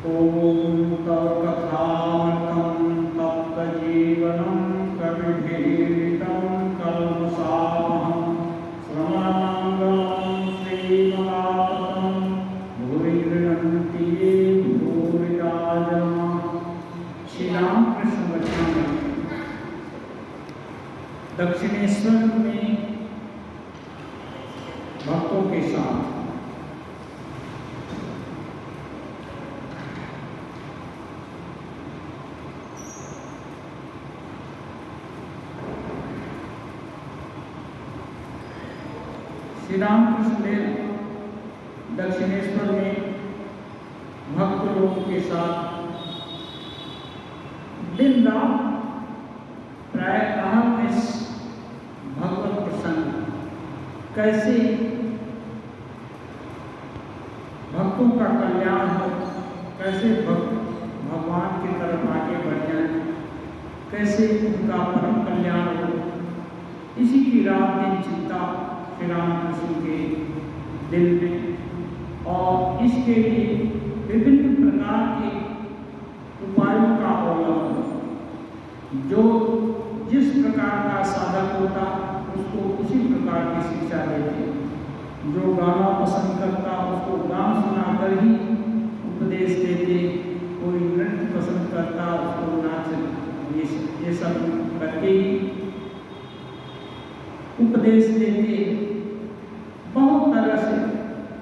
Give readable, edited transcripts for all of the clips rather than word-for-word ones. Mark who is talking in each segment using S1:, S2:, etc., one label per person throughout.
S1: ॐ तत्कथामृतं तप्तजीवनं कविभिरीडितं कल्मषापहं श्रवणमङ्गलं श्रीमदाततं भूरि गृह्णन्ति ये भूरिदा जनाः। श्री रामकृष्ण वचनामृत। दक्षिणेश्वर में भक्तों के साथ श्री रामकृष्ण देव दक्षिणेश्वर में भक्त लोगों के साथ दिन रात प्रायः भगवत प्रसंग कैसे भक्तों का कल्याण हो, कैसे भक्त भगवान की तरफ आगे बढ़ जाए, कैसे उनका परम कल्याण हो, इसी की रात दिन चिंता श्री रामकृष्ण के दिल में, और इसके लिए विभिन्न प्रकार के उपायों का अवलंबन, जो जिस प्रकार का साधक होता उसको उसी प्रकार की शिक्षा देते। जो गाना पसंद करता उसको गान सुनाकर ही उपदेश देते, कोई नृत्य पसंद करता उसको नाच ये सब करके ही उपदेश देते। बहुत तरह से,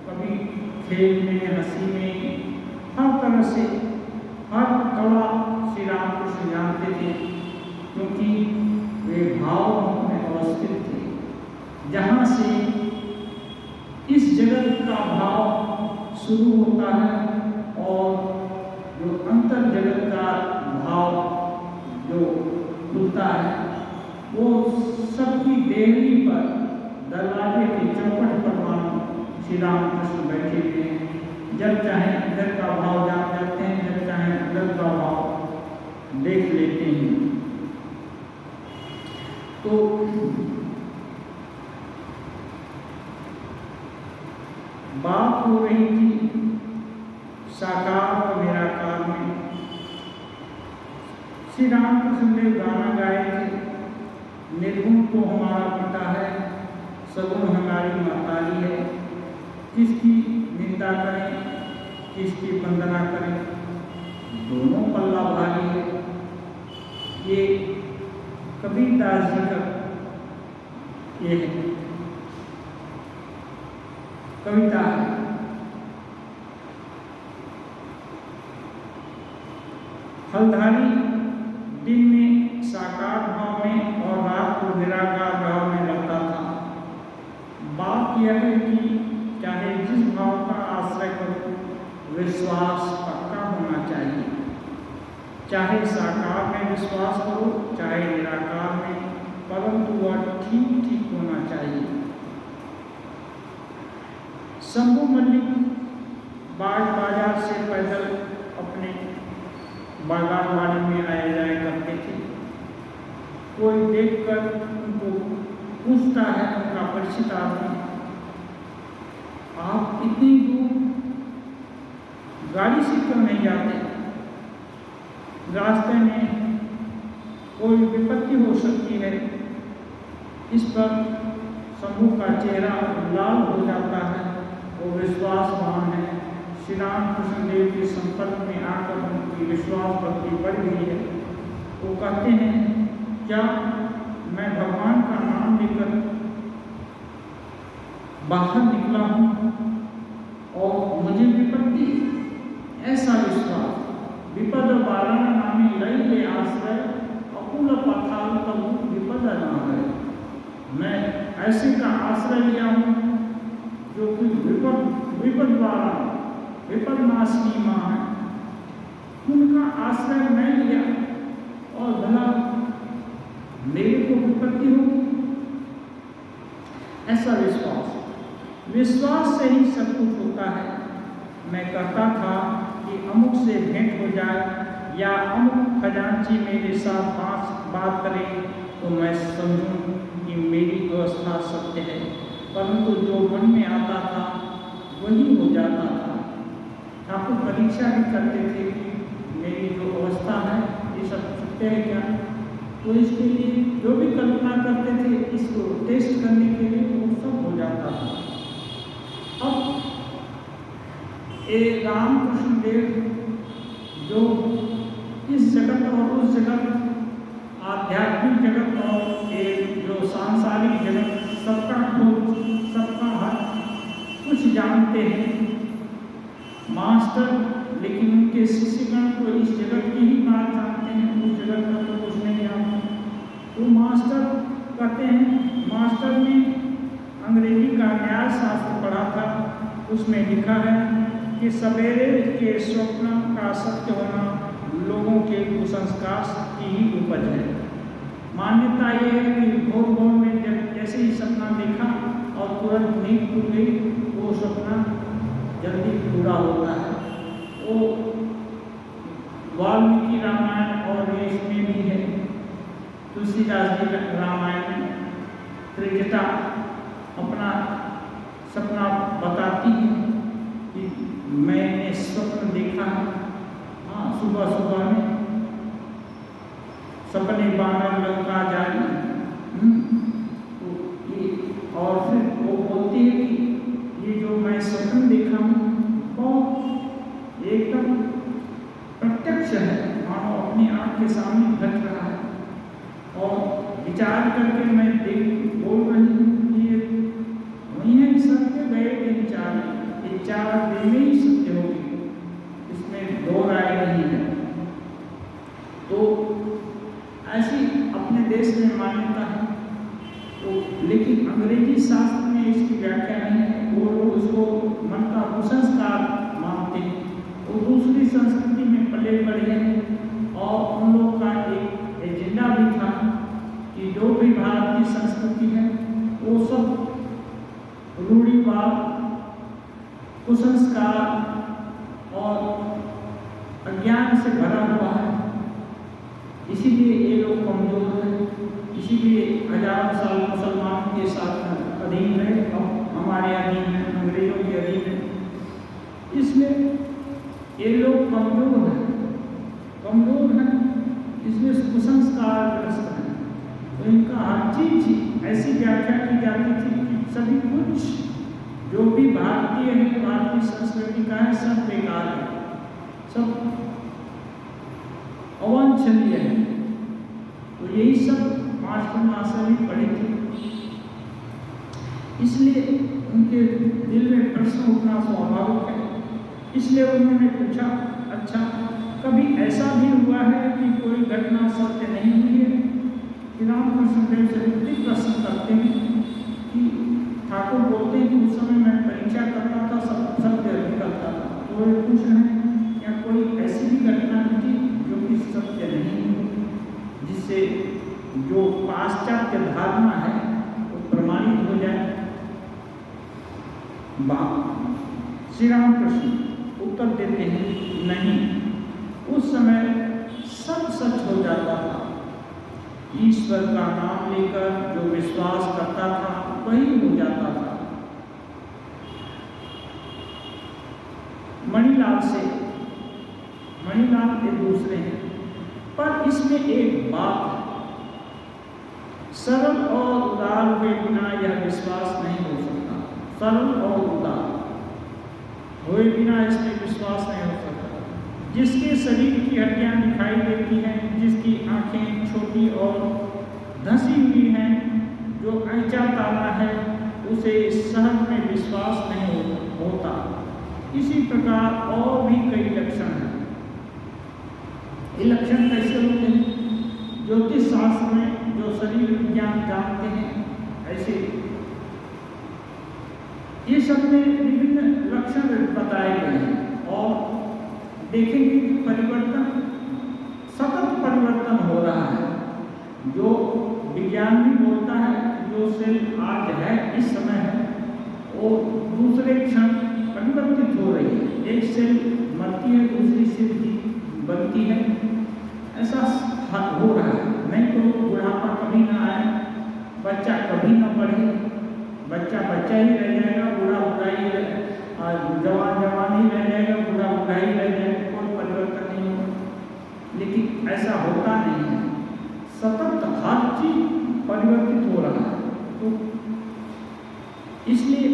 S1: कभी खेल में, हंसी में, हर तरह से हर कला श्री रामकृष्ण जानते थे, क्योंकि वे भाव में अवस्थित थे। जहाँ से इस जगत का भाव शुरू होता है और जो अंतर जगत का भाव जो खुलता है, वो सबकी देहली पर दरवाजे के चौखट पर मानो श्री रामकृष्ण बैठे हुए हैं। जब चाहे इधर का भाव जान जाते हैं, जब चाहे उधर का भाव देख लेते हैं। तो बात हो रही थी साकार और निराकार में। श्री रामकृष्ण देव गाना गाए थे, निर्गुण तो हमारा पिता है, सगुण हमारी मातारी है, किसकी निंदा करें, किसकी वंदना करें, दोनों पल्ला भारी है। ये कबीरदास जी का ये कविता है। फलधारी दिन में साकार भाव में और रात को निराकार भाव में रहता था। बात यह है कि चाहे जिस भाव का आश्रय करो, विश्वास पक्का होना चाहिए। चाहे साकार में विश्वास करो, चाहे निराकार में, परंतु वह ठीक ठीक होना चाहिए। शंभू मल्लिक बाजार से पैदल अपने बागानवाड़ी में आए जाया करते थे। कोई देखकर उनको पूछता है, उनका परिचित आदमी, आप इतनी दूर गाड़ी से क्यों नहीं जाते? रास्ते में कोई विपत्ति हो सकती है। इस पर शंभू का चेहरा लाल हो जाता है। वो विश्वासवान है, श्री रामकृष्ण देव के संपर्क में आकर उनकी विश्वास भक्ति बढ़ गई है। वो कहते हैं, क्या मैं भगवान का नाम लेकर बाहर निकला हूँ और मुझे विपत्ति? ऐसा विश्वास, विपद बारण नामी लई ले आश्रय, अकुल पाताल तबु विपद ना है। मैं ऐसे का आश्रय लिया हूँ जो कि विपद वाला, विपद नाशनी माँ है, उनका आश्रय मैं लिया और भला मेरे को विपत्ति होगी? ऐसा विश्वास से ही सब कुछ होता है। मैं कहता था कि अमुक से भेंट हो जाए या अमुक खजांची मेरे साथ बात करे तो मैं समझूं कि मेरी व्यवस्था सत्य है, परंतु जो मन में आता था वही हो जाता था। ठाकुर परीक्षा भी करते थे कि मेरी जो अवस्था है ये सब सत्य है क्या। तो इसके लिए जो भी कल्पना करते थे इसको टेस्ट करने के लिए वो सब हो जाता था। अब ये रामकृष्ण देव जो इस जगत और उस जगत, आध्यात्मिक जगत और ये जो सांसारिक जगत, सबका खोज, सबका हर कुछ जानते हैं मास्टर, लेकिन उनके शिष्यगण तो इस जगत की ही बात जानते हैं, उस जगत का तो कुछ नहीं जानते। तो मास्टर कहते हैं, मास्टर ने अंग्रेजी का न्याय शास्त्र पढ़ा था, उसमें लिखा है कि सवेरे के स्वप्न का सत्य होना लोगों के कुसंस्कार की ही उपज है। मान्यता ये है कि भोर भोर में जब जैसे ही सपना देखा और तुरंत नींद खुल गई, वो सपना जल्दी पूरा होता है। वो वाल्मीकि रामायण और इसमें भी है, तुलसीदास जी रामायण में त्रिजटा अपना सपना बताती है कि मैंने स्वप्न देखा है। हाँ, सुबह सुबह में सपने बानर लंका जाई, तो ये और फिर वो बोलती है कि ये जो मैं स्वप्न देखा हूँ वो एकदम प्रत्यक्ष है, मानो अपनी आँख के सामने घट रहा है। और विचार करके मैं बोल रही हूँ कि ये वही है, सत्य गए के विचार, ये चार दिन में ही सत्य होगी, इसमें दो राय नहीं है। तो ऐसी अपने देश में मान्यता है। तो लेकिन अंग्रेजी शास्त्र में इसकी व्याख्या नहीं है, वो लोग उसको मन का कुसंस्कार मानते हैं। वो दूसरी संस्कृति में पले बढ़े हैं और उन लोगों का एक एजेंडा भी था कि जो भी भारतीय संस्कृति है वो सब रूढ़िवाद, कुसंस्कार और अज्ञान से भरा हुआ है, इसीलिए ये लोग कमजोर हैं, इसीलिए हजारों साल मुसलमानों के साथ अधीन रहे, अब हमारे अधीन है, अंग्रेजों के अधीन है। इसलिए ये लोग कमजोर हैं, इसमें कुसंस्कारग्रस्त हैं। तो इनका हर चीज ऐसी व्याख्या की जाती थी कि सभी कुछ जो भी भारतीय है, भारतीय संस्कृति का है, सब बेकार है, सब अवांछनीय है। तो यही सब मास्टर मास्टर भी पढ़े थे, इसलिए उनके दिल में प्रश्न उठना स्वाभाविक है। इसलिए उन्होंने पूछा, अच्छा कभी ऐसा भी हुआ है कि कोई घटना सत्य नहीं हुई है? रामकृष्ण देव से विपरीत प्रश्न करते हैं कि ठाकुर बोलते हैं कि उस समय मैं परीक्षा करता था, सब सत्य निकलता था। तो वे पूछ रहे हैं क्या कोई ऐसी भी घटना थी जो कि सत्य नहीं हुई, जिससे जो पाश्चात्य धारणा है वो प्रमाणित हो जाए? श्री रामकृष्ण उत्तर देते हैं, नहीं, उस समय सब सच हो जाता था। ईश्वर का नाम लेकर जो विश्वास करता था वही हो जाता था। मणिलाल के दूसरे हैं, पर इसमें एक बात है, सरल और उदार हुए बिना यह विश्वास नहीं हो सकता। सरल और उदार हुए बिना इसमें विश्वास नहीं हो सकता। जिसके शरीर की हड्डियां दिखाई देती हैं, जिसकी आंखें छोटी और धंसी हुई हैं, जो ऐंचा ताना है, उसे सहज में विश्वास नहीं होता। इसी प्रकार और भी कई लक्षण हैं। ये लक्षण कैसे होते हैं? ज्योतिष शास्त्र में जो शरीर विज्ञान जानते हैं, ऐसे ये सब में विभिन्न लक्षण बताए गए हैं। और देखेंगे कि परिवर्तन, सतत परिवर्तन हो रहा है। जो विज्ञान भी बोलता है जो सेल आज है, इस समय है, वो दूसरे क्षण परिवर्तित हो रही है। एक सेल मरती है, दूसरी सेल बनती है, ऐसा हो रहा है। नहीं तो बुढ़ापा कभी ना आए, बच्चा कभी ना बढ़े, बच्चा बच्चा ही रह जाएगा, बूढ़ा बुढ़ा ही जवान जवान ही रह जाएगा, बूढ़ा बूढ़ा ही रह जाएगा, कोई परिवर्तन नहीं होगा। लेकिन ऐसा होता नहीं है, सतत हर चीज परिवर्तित हो रहा है। तो इसलिए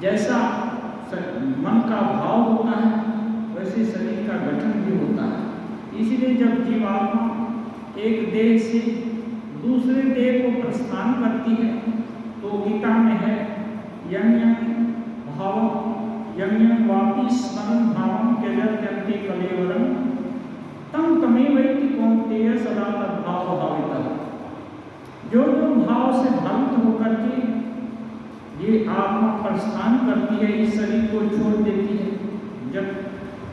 S1: जैसा मन का भाव होता है वैसे शरीर का गठन भी होता है। इसलिए जब जीवात्मा एक देह से दूसरे देह को प्रस्थान करती है तो गीता में है यं वापी स्मरण भावं त्यजत्यन्ते कलेवरं तं तमेवैति कौन्तेय सदा तद्भाव भावितः। जो भाव से भावित होकर के ये आत्मा प्रस्थान करती है, इस शरीर को छोड़ देती है, जब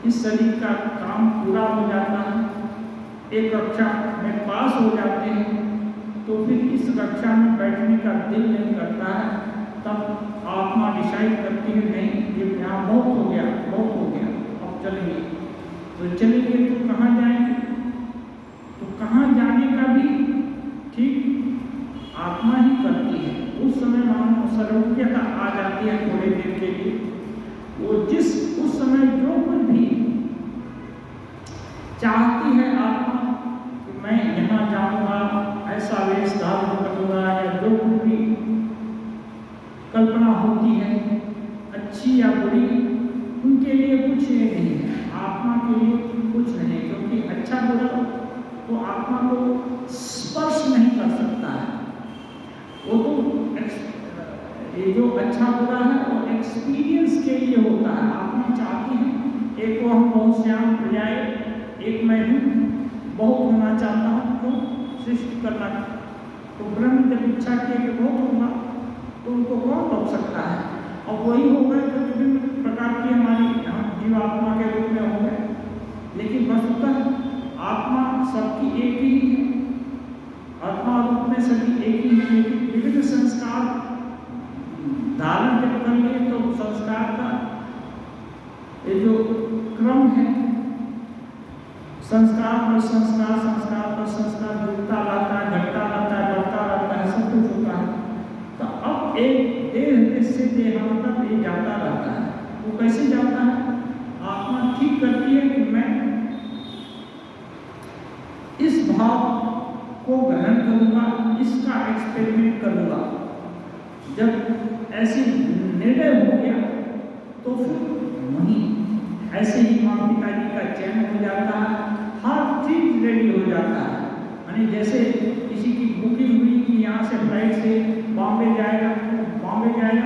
S1: इस शरीर का काम पूरा हो जाता है, एक कक्षा में पास हो जाते हैं, तो फिर इस कक्षा में बैठने का दिल नहीं करता है। तब आत्मा डिसाइड करती है नहीं, ये यहाँ बहुत हो गया, बहुत हो गया, अब चलेंगे। तो चलेंगे तो कहाँ जाएंगे? तो कहाँ जाने का भी ठीक आत्मा ही करती है। उस समय मानो सर्वज्ञता आ जाती है थोड़े देर के लिए। वो उस समय जो कुछ भी चाहती है आत्मा कि मैं यहाँ जाऊँगा, ऐसा वेश धारण करूँगा, या जो कुछ भी कल्पना होती है अच्छी या बुरी, उनके लिए कुछ नहीं है, आत्मा के लिए कुछ नहीं, क्योंकि अच्छा बुरा तो आत्मा को स्पर्श नहीं कर सकता है। वो तो ये जो अच्छा बुरा है वो एक्सपीरियंस के लिए होता है। आत्मा चाहती है एक को हम बहुत श्याम प्रजाए, एक मैं हूँ बहुत होना चाहता हूँ, तो सृष्टि करना। तो ब्रह्म जब इच्छा किए कि बहुत होगा तो उनको कौन रोक सकता है? और वही होगा जो विभिन्न प्रकार की हमारी जीवात्मा के रूप में हो गए। लेकिन वस्तुतः आत्मा सबकी एक ही है, आत्मा रूप में सभी एक ही है, लेकिन विभिन्न संस्कार धारण जब कर लिए तो संस्कार का ये जो क्रम है, संस्कार पर संस्कार, संस्कार पर संस्कार जुड़ता रहता है, घटता रहता है, बढ़ता रहता है, सब कुछ होता है। तो अब एक देह से देहांतर ये जाता रहता है। वो कैसे जाता है? आत्मा ठीक करती है कि मैं इस भाव को ग्रहण करूंगा, इसका एक्सपेरिमेंट करूंगा। जब ऐसे निर्णय हो गया तो फिर वहीं ऐसे ही माँ पिता जी का चयन हो जाता है, हर चीज रेडी हो जाता है। यानी जैसे किसी की बुकिंग हुई कि यहाँ से फ्लाइट से बॉम्बे जाएगा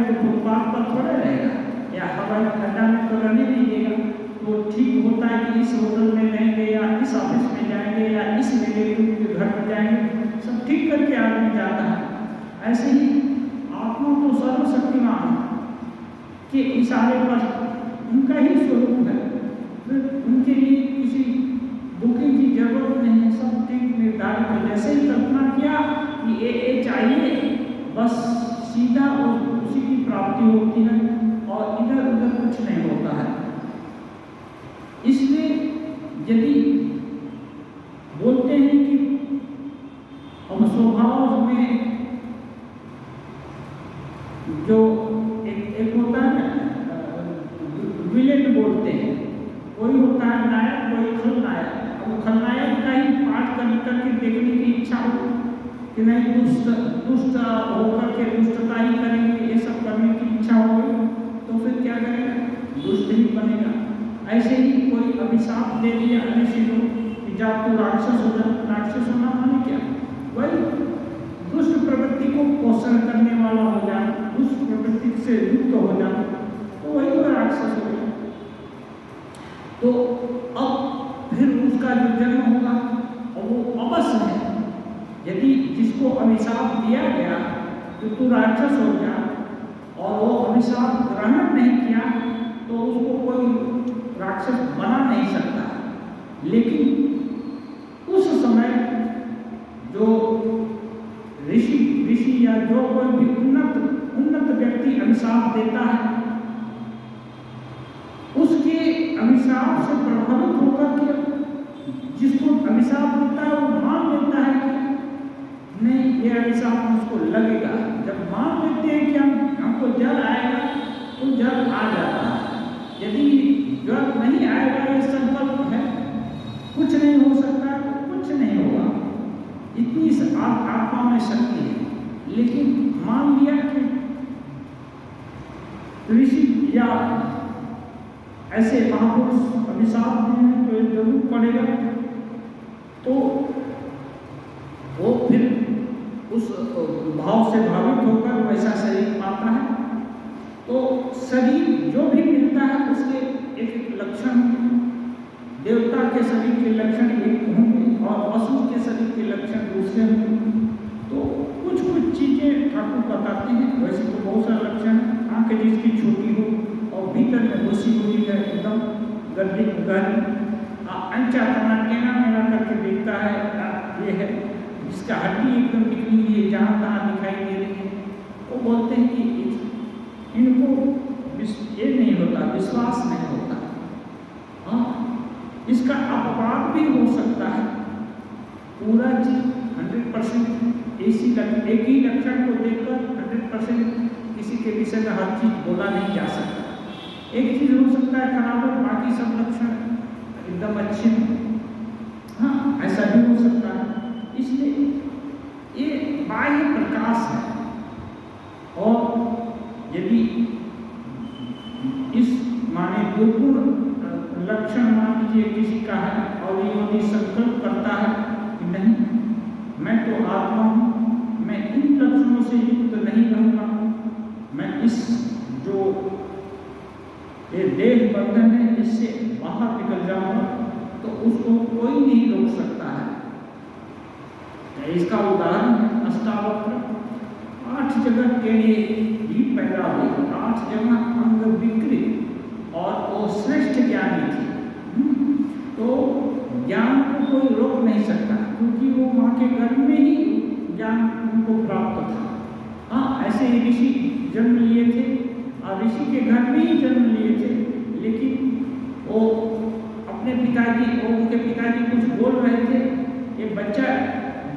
S1: तो फुटपाथ पर थोड़ा रहेगा या हवाई अड्डा में तो रहने नहीं देगा। तो ठीक होता है कि इस होटल में रहेंगे या इस ऑफिस में जाएंगे या इस रिलेटिव के घर पर जाएंगे, सब ठीक करके आदमी जाता है। ऐसे ही आत्मा तो सर्वशक्तिमान के इशारे पर उनका ही स्वरूप है, उनके लिए किसी बुकिंग की जरूरत नहीं है, सब ठीक निर्धारित है। जैसे ही कल्पना किया कि ये चाहिए, बस सीधा उसी की प्राप्ति होती है और इधर उधर कुछ नहीं होता है। इसलिए यदि बोलते हैं कि हम स्वभाव में जो एक होता है विलेन बोलते हैं, कोई होता है नायक, कोई खलनायक। अब खलनायक का ही पाठ करके देखने की इच्छा हो कि नहीं दुष्ट होकर के दुष्टता ही करेंगे, ये सब करने की इच्छा हो तो फिर क्या करेगा? दुष्ट ही बनेगा। ऐसे ही कोई अभिशाप दे दिया ऋषि को कि जब तो राक्षस हो जा, राक्षस होना माने क्या? वही दुष्ट प्रवृत्ति को पोषण करने वाला हो जाए, दुष्ट प्रवृत्ति से युक्त हो जाए, तो वही तो राक्षस हो गया। तो अब फिर उसका जो जन्म होगा और वो अवश्य है। यदि जिसको अभिशाप दिया गया कि तू राक्षस हो गया और वो अभिशाप ग्रहण नहीं किया तो उसको कोई राक्षस बना नहीं सकता। लेकिन उस समय जो ऋषि या जो कोई भी उन्नत व्यक्ति अभिशाप देता है, उसके अभिशाप से प्रभावित होकर के जिसको अभिशाप देता है वो मान लेता है कि नहीं ये अभिशाप मुझको लगेगा। जब मान लेते हैं कि हमको जल आएगा तो जल आ जाता है। यदि जल नहीं आएगा, ये संकल्प है, कुछ नहीं हो सकता, तो कुछ नहीं होगा। इतनी आत्मा में शक्ति है। लेकिन मान लिया कि ऋषि या ऐसे महापुरुष अभिशाप देने तो जरूर पड़ेगा, तो वो फिर उस भाव से भावित होकर वैसा शरीर पाता है। तो शरीर जो भी मिलता है उसके एक लक्षण, देवता के शरीर के लक्षण एक होंगे और असुर के शरीर के लक्षण दूसरे होंगे। तो कुछ कुछ चीजें ठाकुर बताते हैं। वैसे तो बहुत सारे लक्षण हैं। आंखें जिसकी छोटी हो और भीतर में घुसी हुई है एकदम गड्ढी गहरी, अंचा टेना मेरा करके देखता है, ये है जिसका हड्डी एकदम निकली हुई है, जहाँ तहाँ दिखाई दे रही है। वो बोलते हैं कि इनको ये नहीं होता, विश्वास नहीं होता। हाँ, इसका अपवाद भी हो सकता है। पूरा चीज 100% एक ही लक्षण को देखकर 100% किसी के विषय में हर चीज बोला नहीं जा सकता। एक चीज हो सकता है खराब है, बाकी सब लक्षण एकदम अच्छे हैं। हाँ, ऐसा भी हो सकता है। इसलिए ये बाह्य प्रकाश है। और यदि इस माने दुर्गुण लक्षण मान लीजिए किसी का है और ये यदि संकल्प करता है कि नहीं, मैं तो आत्मा हूँ, मैं इन लक्षणों से युक्त नहीं रहूँगा, मैं इस जो ये देह बंधन है इससे बाहर निकल जाऊंगा, तो उसको कोई नहीं रोक सकता है। इसका उदाहरण है अष्टावक्र। 8 जगह टेढ़े भी पैदा हुए, 8 जगह अंग विकृत, और वो श्रेष्ठ ज्ञानी थी। तो ज्ञान को कोई रोक नहीं सकता, क्योंकि वो माँ के गर्भ में ही ज्ञान उनको प्राप्त था। हाँ, ऐसे ही ऋषि जन्म लिए थे और ऋषि के घर में ही जन्म लिए थे, लेकिन वो अपने पिताजी, उनके पिताजी कुछ बोल रहे थे, ये बच्चा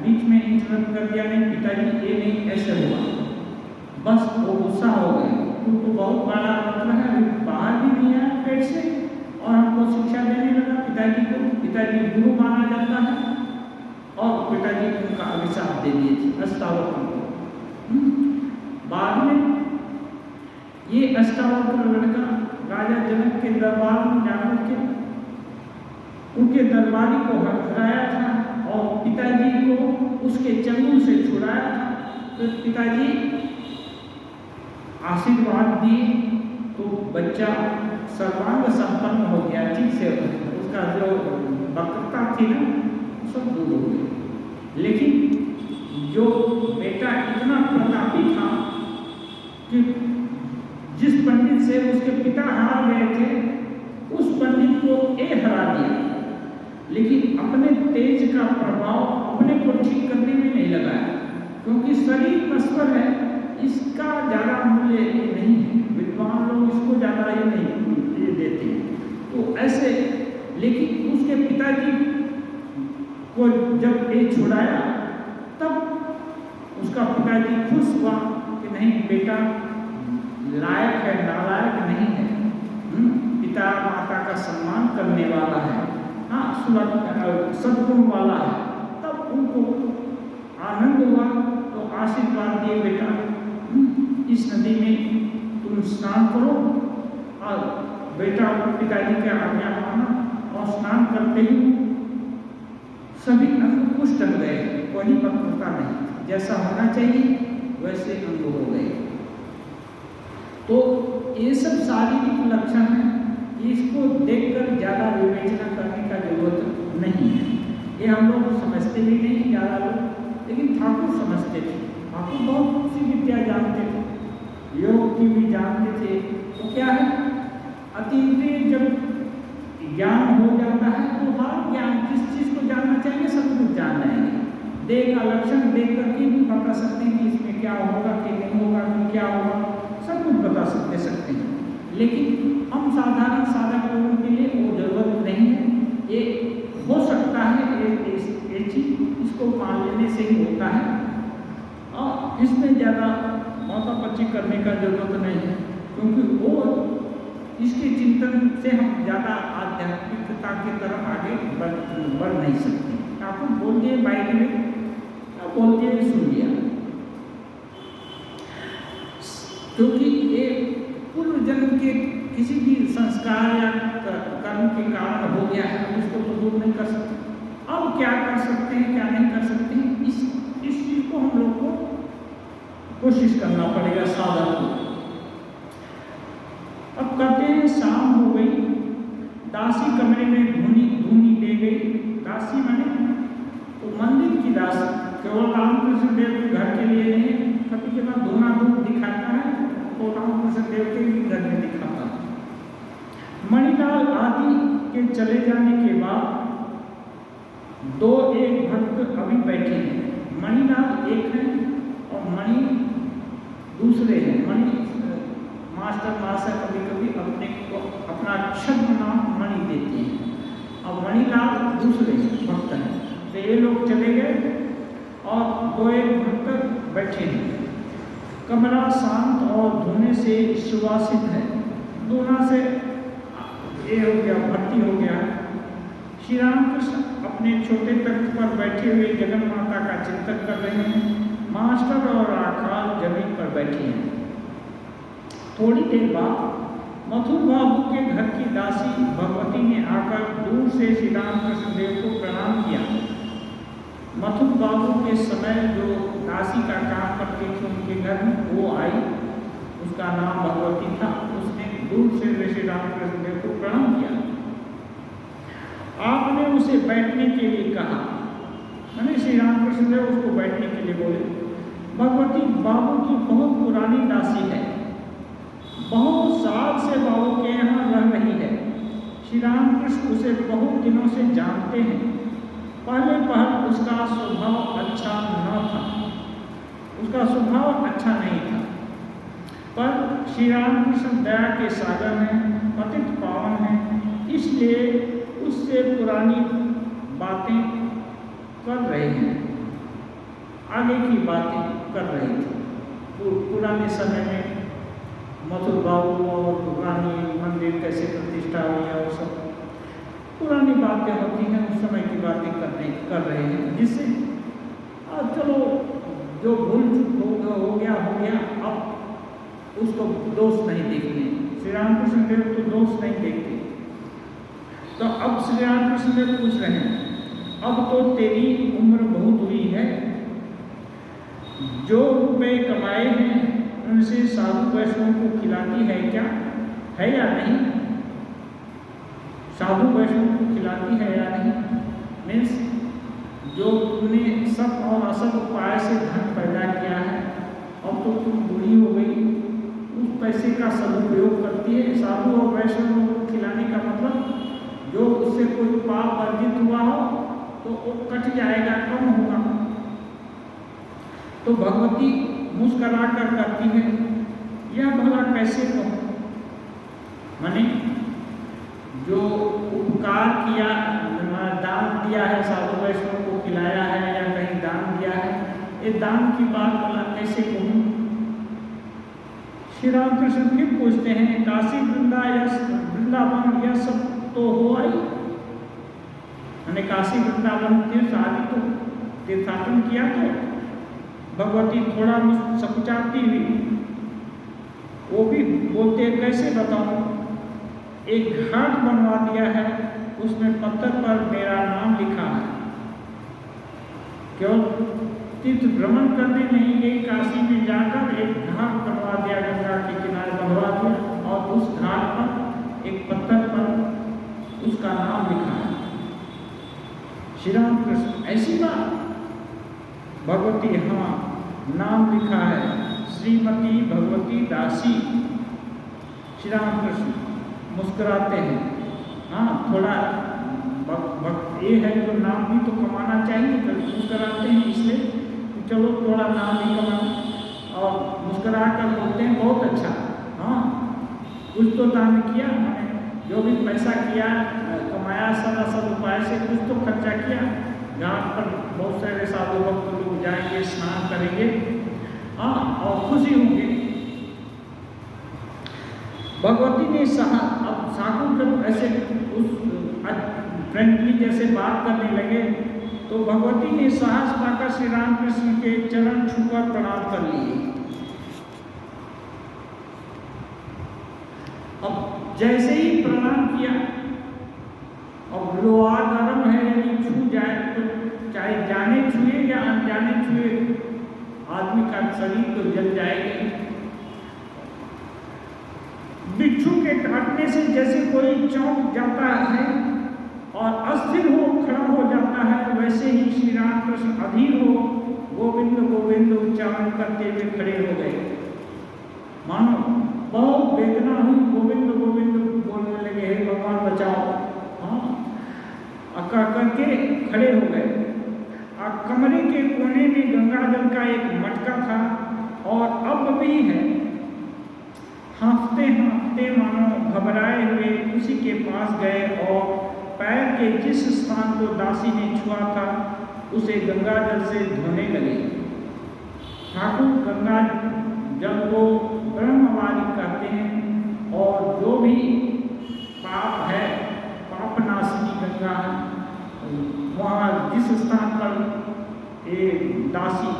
S1: बीच में इंटरप्ट कर दिया, नहीं पिताजी ये नहीं ऐसे हुआ, बस वो गुस्सा हो गए। उनको बहुत बड़ा मतलब है, बाहर भी नहीं आया पेट से और हमको शिक्षा देने लगा। पिताजी को पिताजी गुरु माना जाता है और पिताजी उनका अभिशाप दे दिए थे अष्टावक्र को। बाद में ये अष्टावक्र लड़का राजा जनक के दरबार में जाकर के उनके दरबारी को हराया था और पिताजी को उसके चंगुल से छुड़ाया था। तो पिताजी आशीर्वाद दिए तो बच्चा सर्वांग संपन्न हो गया, ठीक से उसका जो वक्रता थी ना सब दूर हो गई। लेकिन जो बेटा इतना प्रतापी था कि जिस पंडित से उसके पिता हार गए थे, उस पंडित को हरा दिया, लेकिन अपने तेज का प्रभाव अपने को ठीक करने में नहीं लगाया, क्योंकि शरीर नश्वर है, इसका ज़्यादा मूल्य नहीं है। विद्वान लोग इसको ज़्यादा ये नहीं देते। तो ऐसे, लेकिन उसके पिताजी को जब ये छुड़ाया, तब उसका पिताजी खुश हुआ कि नहीं बेटा लायक है, नालायक नहीं है, पिता माता का सम्मान करने वाला है, हाँ सद्गुण वाला है। तब उनको आनंद हुआ, तो आशीर्वाद दिए बेटा इस नदी में तुम स्नान करो। और बेटा पिताजी के आज्ञा माना और स्नान करते ही सभी अंग पुष्ट हो गए, कोई वक्रता नहीं, जैसा होना चाहिए वैसे अंग हो गए। तो ये सब शारीरिक लक्षण है, इसको देखकर ज़्यादा विवेचना करने का जरूरत नहीं है। ये हम लोग समझते भी नहीं ज़्यादा लोग, लेकिन ठाकुर समझते थे। ठाकुर बहुत सी विद्या जानते थे, योग की भी जानते थे। तो क्या है, अतीन्द्रिय जब ज्ञान हो जाता है तो हर ज्ञान, जिस चीज़ को जानना चाहिए सब कुछ जान जाएंगे। देह का लक्षण देख करके भी बता सकते हैं कि इसमें क्या होगा, कि नहीं होगा, कि क्या होगा, सब कुछ बता सकते हैं। लेकिन हम साधारण साधक लोगों के लिए वो जरूरत नहीं है। ये हो सकता है ये चीज इसको मान लेने से ही होता है, और इसमें ज़्यादा मौतापच्ची करने का जरूरत नहीं है। क्योंकि वो इसके चिंतन से हम ज़्यादा आध्यात्मिकता की तरफ आगे बढ़ नहीं सकते। आपको बोल दिए बाइक में, आप बोल दिए सुन लिया, क्योंकि ये पूर्व जन्म के किसी भी संस्कार या कर्म के कारण हो गया है, हम इसको तो दूर नहीं कर सकते। अब क्या कर सकते हैं, क्या नहीं कर सकते हैं, इस चीज को हम लोग को कोशिश करना पड़ेगा, साधन को। अब कहते हैं शाम हो गई, दासी कमरे में धूनी दे गई। दासी माने तो मंदिर की दासी, केवल रामकृष्ण देव के घर के लिए नहीं, कभी कभी धूना धूप दिखाता है तो रामकृष्ण देव के भी घर में दिखाता है। मणिलाल आदि के चले जाने के बाद दो एक भक्त अभी बैठे हैं। मणिलाल एक है और मणि दूसरे हैं। मणि मास्टर मास्टर कभी कभी अपने को अपना छद्म नाम मणि देते हैं और मणिलाल दूसरे भक्त हैं। तो ये लोग चले गए और दो एक भक्त बैठे हैं। कमरा शांत और धुएं से सुवासित है। दोनों से ये हो गया, भर्ती हो गया। श्री रामकृष्ण अपने छोटे तख्त पर बैठे हुए जगन माता का चिंतन कर रहे हैं। मास्टर और राखाल जमीन पर बैठे हैं। थोड़ी देर बाद मथुर बाबू के घर की दासी भगवती ने आकर दूर से श्री रामकृष्ण देव को प्रणाम किया। मथुर बाबू के समय जो दासी का काम करती थी उनके घर में, वो आई, उसका नाम भगवती था। उसने दूर से श्री रामकृष्ण देव को प्रणाम किया। आपने उसे बैठने के लिए कहा, मैंने श्री रामकृष्ण देव उसको बैठने के लिए बोले। भगवती बाबू की बहुत पुरानी दासी है, बहुत साल से बाबू के यहाँ रह रही है। श्री रामकृष्ण उसे बहुत दिनों से जानते हैं। पहले उसका स्वभाव अच्छा न था, उसका स्वभाव अच्छा नहीं था, पर श्री रामकृष्ण दया के सागर हैं, पतित पावन हैं, इसलिए उससे पुरानी बातें कर रहे हैं, आगे की बातें कर रहे थे। पुराने समय में मथुर बाबू और पुरानी मंदिर कैसे प्रतिष्ठा हुई है, और सब पुरानी बातें होती हैं, उस समय की बातें कर रहे हैं, जिससे चलो जो भूल चूक हो गया, अब उसको दोष नहीं देखते। श्री रामकृष्ण देव तो दोष नहीं देखते। तो अब श्री रामकृष्ण देव पूछ रहे हैं, अब तो तेरी उम्र बहुत हुई है, जो रुपए कमाए हैं उनसे साधु वैष्णव को खिलाती है क्या, है या नहीं? साधु वैष्णव को खिलाती है या नहीं? मीन्स जो तुमने सब और असत उपाय से धन पैदा किया है, अब तो तुम बूढ़ी हो गई, उस पैसे का सदुपयोग करती है। साधु और वैष्णव को खिलाने का मतलब जो उससे कोई पाप वर्जित हुआ हो तो वो कट जाएगा, कम होगा। तो भगवती मुस्करा कर कहती है, यह भला कैसे कहूँ? माने जो उपकार किया, दान दिया है, साधु वैष्णव को खिलाया है या कहीं दान दिया है, ये दान की बात भला कैसे कहूँ? श्री रामकृष्ण फिर पूछते हैं, काशी वृंदावन यह सब तो हो आई, मैंने काशी वृंदावन तीर्थ आदि तो तीर्थाटन किया। तो भगवती थोड़ा सकुचाती हुई वो भी बोलते, कैसे बताऊं? एक घाट बनवा दिया है, उसमें पत्थर पर मेरा नाम लिखा है। केवल तीर्थ भ्रमण करने नहीं गई, काशी में जाकर एक घाट बनवा दिया, गंगा के किनारे बनवा दिया, और उस घाट पर एक पत्थर पर उसका नाम लिखा है, श्री रामकृष्ण। ऐसी बात? भगवती, हाँ, नाम लिखा है, श्रीमती भगवती दासी। श्री रामकृष्ण मुस्कुराते हैं, हाँ, थोड़ा ये है तो नाम भी तो कमाना चाहिए, तो मुस्कुराते हैं, इसलिए चलो थोड़ा नाम भी कमाओ। और मुस्कुरा कर बोलते हैं, बहुत अच्छा, हाँ, कुछ तो दान किया, मैंने जो भी पैसा किया कमाया, सब उपाय से कुछ तो खर्चा किया। घाट पर बहुत सारे साधु भक्त लोग जाएंगे, स्नान करेंगे, हाँ, और खुशी होंगे। भगवती ने अब ठाकुर जब ऐसे उस फ्रेंडली जैसे बात करने लगे तो भगवती ने साहस पाकर श्री रामकृष्ण के चरण छूकर प्रणाम कर लिए। अब जैसे ही प्रणाम किया, अब लोहा गर्म है, यदि छू जाए तो चाहे जाने छुए या अनजाने छुए आदमी का शरीर तो जल जाएगा। बिच्छू के काटने से जैसे कोई चौंक जाता है और अस्थिर हो खड़ा हो जाता है, वैसे ही श्री रामकृष्ण अधीर हो गोविंद गोविंद उच्चारण करते हुए खड़े हो गए। मानो बहुत वेदना हुई, गोविंद गोविंद बोलने लगे, हे भगवान बचाओ। हाँ, करके खड़े हो गए। कमरे के कोने में गंगा जल का एक मटका था और अब भी है। हाँफते हाँफते मानो घबराए हुए उसी के पास गए और पैर के जिस स्थान को दासी ने छुआ था उसे गंगा जल से धोने लगे। ठाकुर गंगा जल को ब्रह्मवारी कहते हैं और जो भी पाप है, पाप नाशिनी गंगा है, वहाँ जिस स्थान पर दासी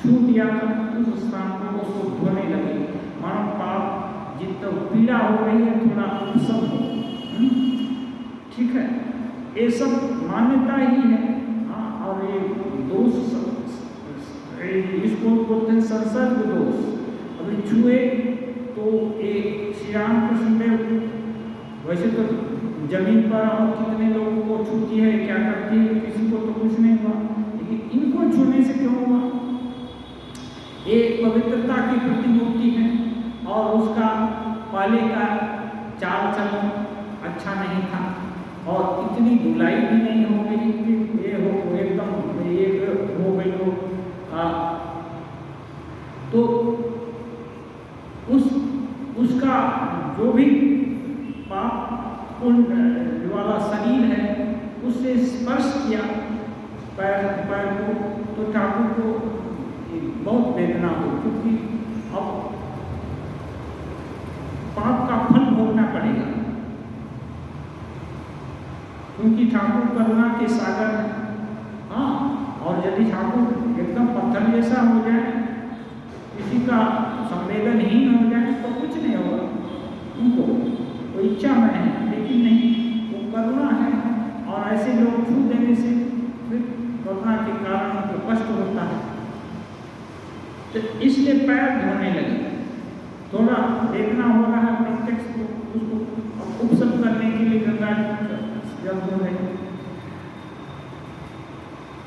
S1: छू दिया था उस स्थान को उसको धोने लगे। मानो पाप जितना पीड़ा हो रही है थोड़ा सब हो। ठीक है, ये सब मान्यता ही है। हाँ, और ये दोष इसको बोलते हैं संसर्ग दोष। अभी छुए तो एक श्री रामकृष्ण देव वैसे तो जमीन पर और कितने लोगों को छूती है, क्या करती है, किसी को तो कुछ नहीं हुआ, लेकिन इनको छूने से क्यों हुआ? ये पवित्रता की प्रतिमूर्ति है और उसका पहले का चाल चलन अच्छा नहीं था और इतनी धुलाई भी नहीं हो गई कि ये हो एकदम ये हो गई हो। तो उसका जो भी पाप वाला शरीर है उससे स्पर्श किया पैर को, तो ठाकुर को बहुत वेदना हुई, क्योंकि अब पाप का फल भोगना पड़ेगा, क्योंकि ठाकुर करुणा के सागर है। हाँ, और यदि ठाकुर एकदम पत्थर जैसा हो जाए, किसी का संवेदनहीन हो जाए तो कुछ नहीं होगा। उनको वो इच्छा में है, लेकिन नहीं, वो करुणा है और ऐसे लोग छू देने से फिर करुणा के कारण उनको कष्ट होता है। तो इसलिए पैर धोने लगे। थोड़ा देखना हो रहा है प्रत्यक्ष को, उसको उपसम करने के लिए गंगा जल धो रहे।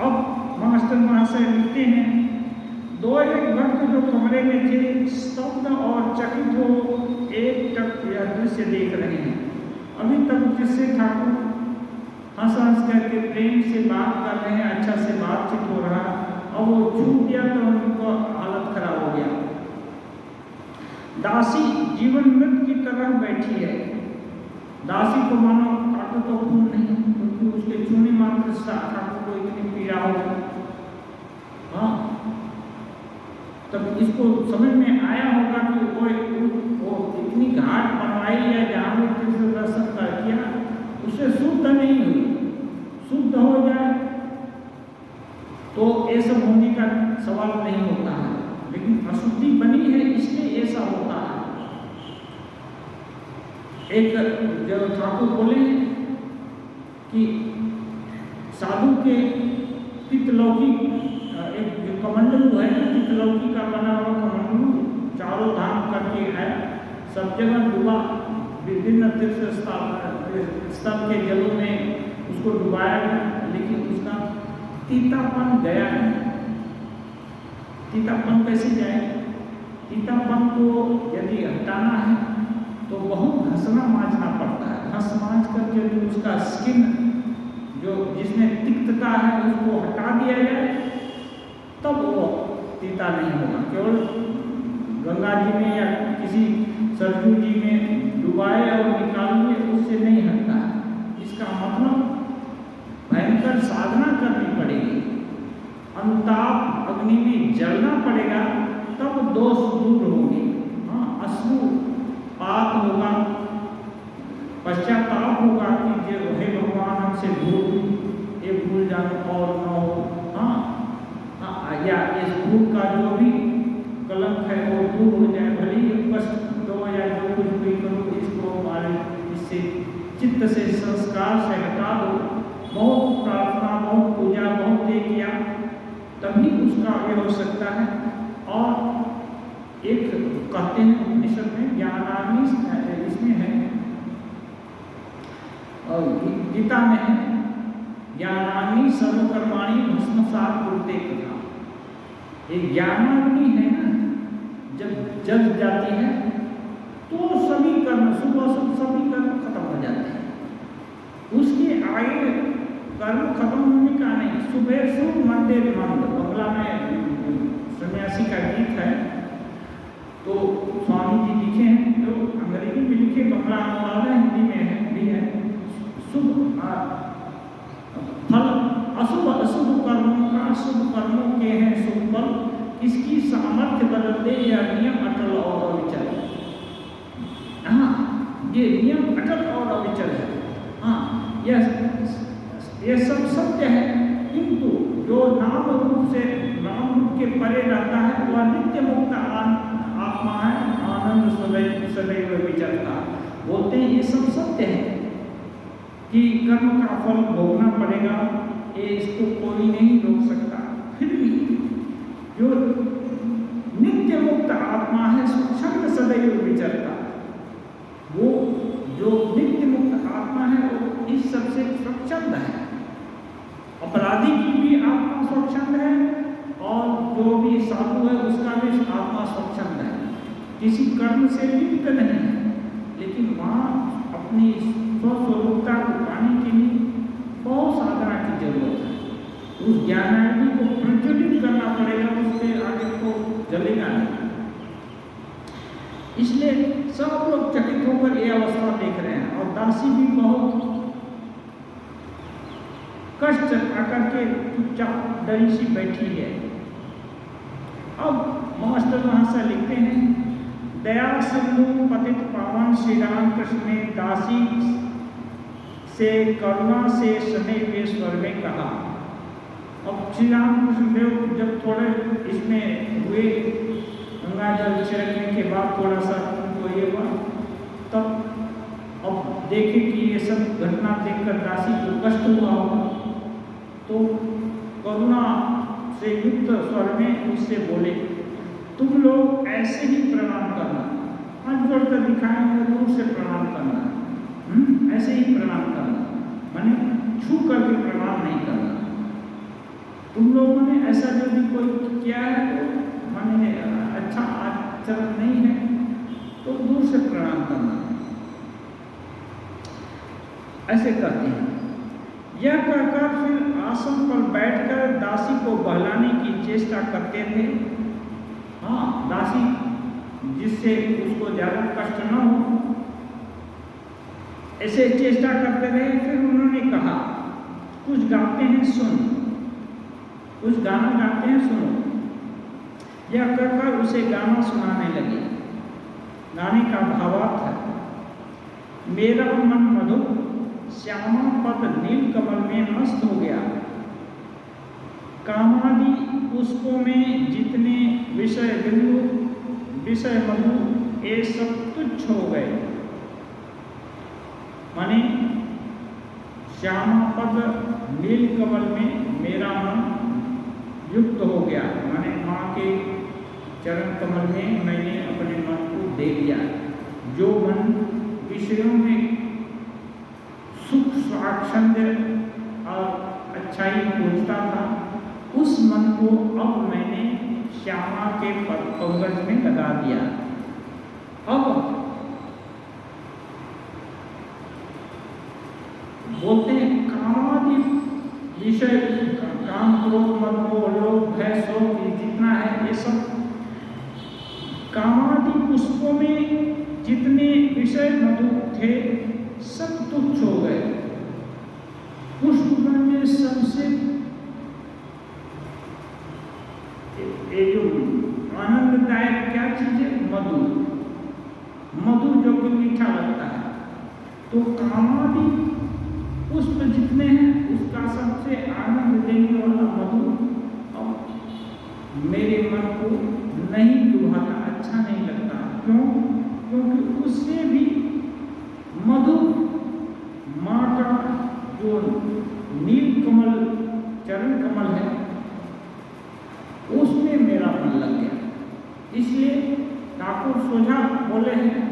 S1: अब मास्टर महाशय लिखते हैं, दो एक भक्त जो कमरे में थे स्तब्ध और चकित हो एक टक यह दृश्य देख रहे हैं। अभी तक जिससे ठाकुर हंस हंस करके प्रेम से बात कर रहे हैं, अच्छा से बातचीत हो रहा, अब वो छूट गया तो उनको हालत खराब हो गया। दासी जीवन मृत की तरह बैठी है। दासी को मानो ठाकुर को खून नहीं, क्योंकि उसके छूने मात्र से ठाकुर को इतनी पीड़ा हो। हाँ, तब इसको समझ में आया होगा कि वो इतनी घाट बनवाई है जहाँ में तीर्थ दर्शन कर किया, उससे शुद्ध नहीं हुई। शुद्ध हो जाए तो ये सब होने का सवाल नहीं होता है, लेकिन अशुद्धि बनी है इसलिए ऐसा होता है। एक जब ठाकुर बोले कि साधु के पित्तलौकी, एक जो कमंडलू है, पित्तलौकी का बना हुआ कमंडलू चारों धाम करके है, सब जगह डूबा, विभिन्न तीर्थ स्थल के जलों में उसको डुबाया गया, लेकिन उसका तीतापन गया नहीं। तीतापन कैसे जाए? तीतापन को यदि हटाना है तो बहुत घसना मांझना पड़ता है। घस मांझ कर यदि उसका स्किन जो जिसमें तिक्तता है उसको हटा दिया जाए तब वो तीता नहीं होगा। केवल गंगा जी में या किसी सरजू जी में डुबाए और निकालिए उससे नहीं हटता है। इसका मतलब भयंकर साधना करनी पड़ेगी, अनुताप अग्नि में जलना पड़ेगा, तब दोष दूर होंगे। हाँ, अश्रु पाप होगा, पश्चाताप होगा कि जो हे भगवान हमसे भूल जानो और न हो। हाँ, या इस भूल का जो भी कलंक है वो दूर हो जाए, भले ही कष्ट दो या जो कुछ भी करो इसको हमारे इससे चित्त से संस्कार से हटा दो। बहुत प्रार्थना, बहुत पूजा, बहुत ये किया तभी उसका ये हो सकता है। और एक कहते हैं उपनिषद में ज्ञानाग्नि इसमें है और गीता में है, ज्ञानाग्नि सर्वकर्माणि भस्मसात् कुरुते कथा। एक ज्ञानाग्नि है ना, जब जल जाती है तो सभी कर्म, शुभ अशुभ सभी कर्म खत्म हो जाते हैं। उसके आगे कर्म खत्म होने का नहीं, सुबह शुभ मंदे मंद, बंगला में सन्यासी का गीत है। तो स्वामी जी लिखे हैं, तो अंग्रेजी में लिखे, बंगला अनुवाद है, हिंदी में है भी है। शुभ फल अशुभ अशुभ कर्मों का शुभ कर्मों के हैं शुभ फल, इसकी सामर्थ्य बदल दे यह नियम अटल और अविचल। हाँ, ये नियम अटल और अविचल है। हाँ, यह सब सत्य है, किंतु जो नाम रूप के परे रहता है वह नित्य मुक्त आत्मा है, आनंद सदैव विचरता। बोलते हैं ये सब सत्य है कि कर्म का फल भोगना पड़ेगा, ये इसको कोई नहीं रोक सकता। फिर भी जो नित्य मुक्त आत्मा है, स्वच्छंद सदैव विचरता, वो जो नित्य मुक्त आत्मा है वो इस सबसे स्वच्छंद है। अपराधी की भी आत्मा स्वच्छंद है और जो भी साधु है उसका भी आत्मा स्वच्छंद है, किसी कर्म से लिप्त नहीं है। लेकिन वहाँ अपनी स्वस्वरूपता को पाने के लिए बहुत साधना की जरूरत है। उस ज्ञानाग्नि को प्रज्वलित करना पड़ेगा, उसके आगे को जलेगा नहीं। इसलिए सब लोग चकित होकर यह अवस्था देख रहे हैं और दासी भी बहुत कष्ट आकर के चुपचाप डरी सी बैठी है। अब मास्टर वहां से लिखते हैं, दया सिंधु पतित पावन श्री राम कृष्ण ने दासी से करुणा से सदैव स्वर में कहा। अब श्री राम कृष्ण देव जब थोड़े इसमें हुए, गंगा जल छिड़कने के बाद थोड़ा सा उनको ये हुआ, तब अब देखे कि ये सब घटना देखकर दासी को कष्ट हुआ होगा, तो करुणा से युक्त स्वर में उससे बोले, तुम लोग ऐसे ही प्रणाम करना, हाथ जोड़कर दिखाएंगे, दूर से प्रणाम करना, ऐसे ही प्रणाम करना, माने छू करके प्रणाम नहीं करना। तुम लोगों ने ऐसा जो भी कोई किया है तो माने अच्छा आचरण नहीं है तो दूर से प्रणाम करना, ऐसे कहते हैं। यह कहकर फिर आसन पर बैठकर दासी को बहलाने की चेष्टा करते थे। हाँ, दासी जिससे उसको ज्यादा कष्ट न हो ऐसे चेष्टा करते रहे। फिर उन्होंने कहा, कुछ गाते हैं सुन, कुछ गाना गाते हैं सुनो। यह कहकर उसे गाना सुनाने लगे। गाने का भावार्थ है, मेरा मन मधुर श्यामा पद नील कमल में मस्त हो गया, कामादि पुष्पों में जितने विषय बिंदु विषय मधु ये सब तुच्छ हो गए। माने श्यामा पद नील कमल में मेरा मन युक्त हो गया, माने माँ के चरण कमल में मैंने अपने मन को दे दिया। जो मन विषयों में सुख स्वाच्छंद्य और अच्छाई खोजता था, उस मन को अब मैंने श्यामा के पंकज में लगा दिया। अब बोलते हैं कामादि विषय, काम क्रोध मद मोह लोभ भय शोक जितना है ये सब कामादि पुष्पों में जितने विषय मधु थे सब तुच्छ हो गए। पुष्प में सबसे ये जो आनंददायक क्या चीज है, मधु। मधु जो कि मीठा लगता है। तो कामादि पुष्प जितने हैं उसका सबसे आनंद देने वाला मधु मेरे मन को नहीं लुभाता, अच्छा नहीं लगता। क्यों? क्योंकि उससे भी मधु माँ का जो नील कमल चरण कमल है उसमें मेरा मन लग गया। इसलिए ठाकुर सोझा बोले हैं,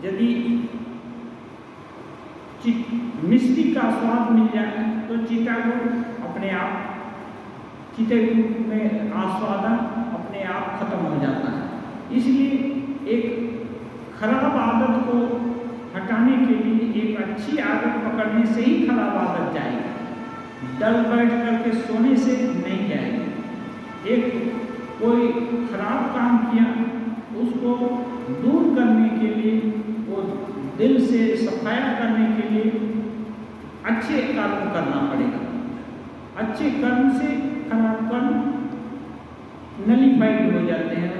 S1: यदि मिश्री का स्वाद मिल जाए तो चीटा को अपने आप चीटे में आस्वादन अपने आप खत्म हो जाता है। इसलिए एक खराब आदत को हटाने के लिए एक अच्छी आदत पकड़ने से ही खराब आदत जाएगी, डल बैठ करके सोने से नहीं जाएगी। एक कोई खराब काम किया उसको दूर करने के लिए, वो दिल से सफाया करने के लिए अच्छे कर्म करना पड़ेगा। अच्छे कर्म से खराब कर्म नलीफाइड हो जाते हैं,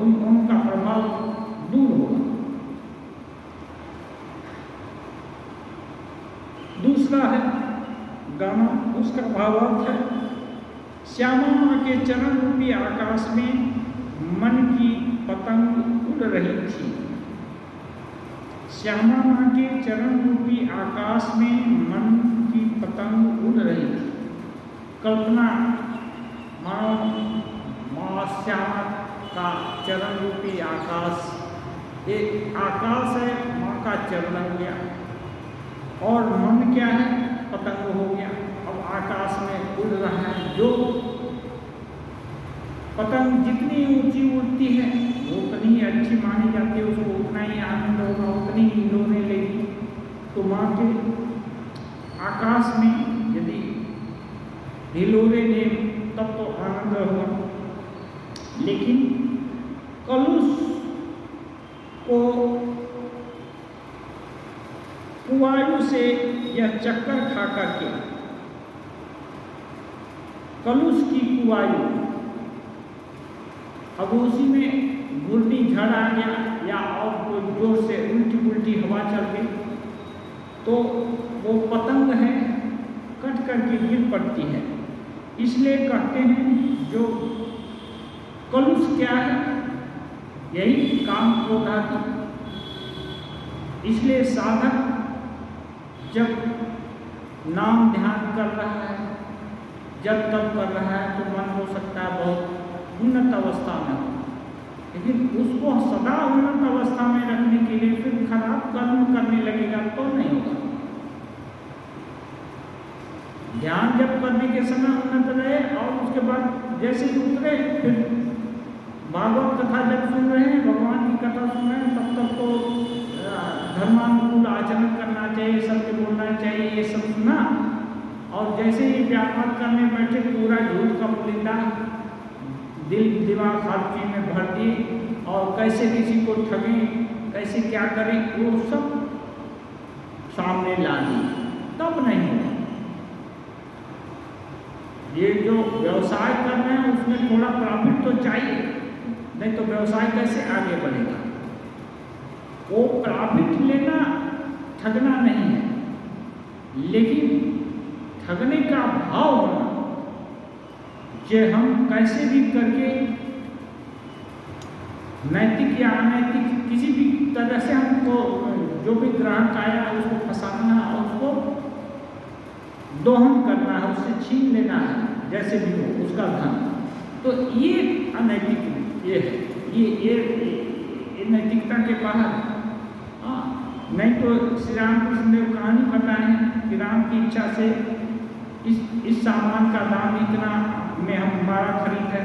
S1: उनका प्रभाव दूर होगा। दूसरा है गाना, उसका भावार्थ है, श्यामा माँ के चरण रूपी आकाश में मन की पतंग उड़ रही थी। श्यामा माँ के चरण रूपी आकाश में मन की पतंग उड़ रही थी। कल्पना मानो माँ श्यामा का चरण रूपी आकाश, एक आकाश है, माँ का चरण हो गया और मन क्या है, पतंग हो गया। अब आकाश में उड़ रहा है। जो पतंग जितनी ऊंची उड़ती है वो उतनी अच्छी मानी जाती है, उसको उतना ही आनंद होगा, उतनी ही हिलोने लेगी। तो माँ के आकाश में यदि हिलोरे ले तब तो आनंद होगा। लेकिन कलुष को कुवायु से यह चक्कर खा करके, कलुष की कुवायु, अब उसी में घूर्णी झड़ आ गया या और कोई जोर से उल्टी उल्टी हवा चल गई तो वो पतंग है कट करके गिर पड़ती है। इसलिए कहते हैं जो कलुष क्या है, यही काम क्रोध आदि। इसलिए साधक जब नाम ध्यान कर रहा है, जब तब कर रहा है तो मन हो सकता है बहुत उन्नत अवस्था में हो, लेकिन उसको सदा उन्नत अवस्था में रखने के लिए फिर खराब कर्म करने लगेगा तो नहीं होगा। ध्यान जब करने के समय उन्नत रहे और उसके बाद जैसे ही उतरे, फिर भागवत कथा जब सुन रहे हैं, भगवान की कथा सुन रहे हैं, तब तक तो धर्मानुकूल आचरण करना चाहिए, सत्य बोलना चाहिए, ये सब सुना। और जैसे ही व्यापार करने बैठे पूरा झूठ का पुलिंदा दिल दिमाग हर चीज में भर दिए और कैसे किसी को ठगें, कैसे क्या करें, वो सब सामने ला दिए, तब नहीं होगा। ये जो व्यवसाय कर रहे हैं उसमें थोड़ा प्रॉफिट तो चाहिए, नहीं तो व्यवसाय कैसे आगे बढ़ेगा। वो प्रॉफिट लेना ठगना नहीं है, लेकिन ठगने का भाव होना, जे हम कैसे भी करके नैतिक या अनैतिक किसी भी तरह से हमको जो भी ग्राहक आया उसको फंसाना और उसको दोहन करना है, उससे छीन लेना है, जैसे भी हो उसका धन। तो ये अनैतिक ये है, ये नैतिकता के बाहर। हाँ, नहीं तो श्री रामकृष्ण देव कहानी बताए हैं कि राम की इच्छा से इस सामान का दाम इतना में हमारा खरीद है,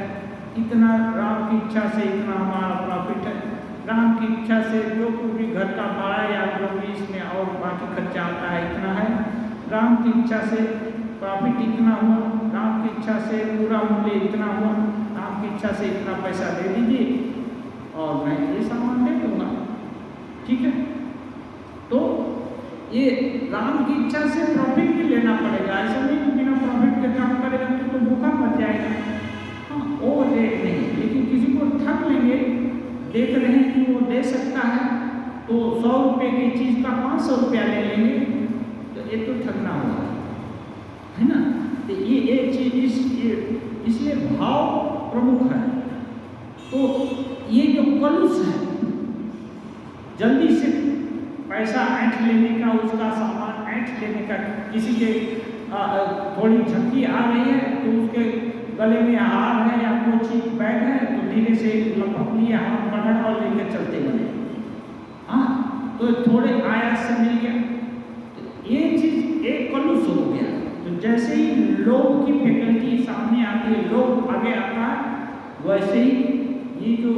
S1: इतना राम की इच्छा से इतना हमारा प्रॉफिट है, राम की इच्छा से जो कुछ भी घर का भाड़ा या जो भी इसमें और बाकी खर्चा आता है इतना है, राम की इच्छा से प्रॉफिट इतना हुआ, राम की इच्छा से पूरा मूल्य इतना हुआ, राम की इच्छा से इतना पैसा दे दीजिए और मैं ये सामान दे दूँगा, ठीक है। तो ये राम की इच्छा से प्रॉफिट भी लेना पड़ेगा, ऐसा नहीं कि बिना प्रॉफिट के काम करेगा तो भूखा मर जाएगा। हाँ, वो दे नहीं, लेकिन किसी को ठग लेंगे, देख रहे हैं कि वो दे सकता है तो 100 रुपये की चीज़ का 500 रुपया ले लेंगे, तो ये तो ठगना होगा, है ना। तो ये चीज़ इसलिए भाव प्रमुख है। तो ये जो कलुष है, जल्दी से पैसा ऐंठ लेने का, उसका सामान ऐंठ लेने का, किसी के थोड़ी झक्की आ रही है तो उसके गले में हार है या कोई चीज बैग है तो धीरे से लपक लिया, हाथ बढ़ा और लेकर चलते बने। हाँ, तो थोड़े आयास से मिल गया, तो ये चीज एक कलुष हो गया। तो जैसे ही लोभ की फैकल्टी सामने आती है, लोभ आगे आता है, वैसे ही ये जो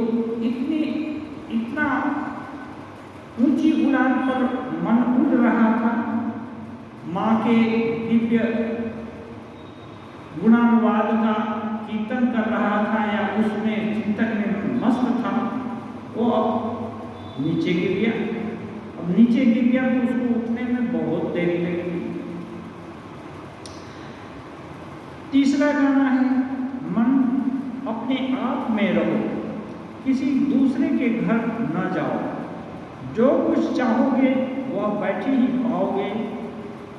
S1: इतना ऊंची उड़ान पर मन उड़ रहा था, माँ के दिव्य गुणानुवाद का कीर्तन कर रहा था या उसमें चिंतन में मस्त था, वो अब नीचे गिर गया। अब नीचे गिर गया तो उसको उठने में बहुत देर लगी। तीसरा गाना है, मन अपने आप में रहो, किसी दूसरे के घर न जाओ, जो कुछ चाहोगे वह बैठे ही पाओगे,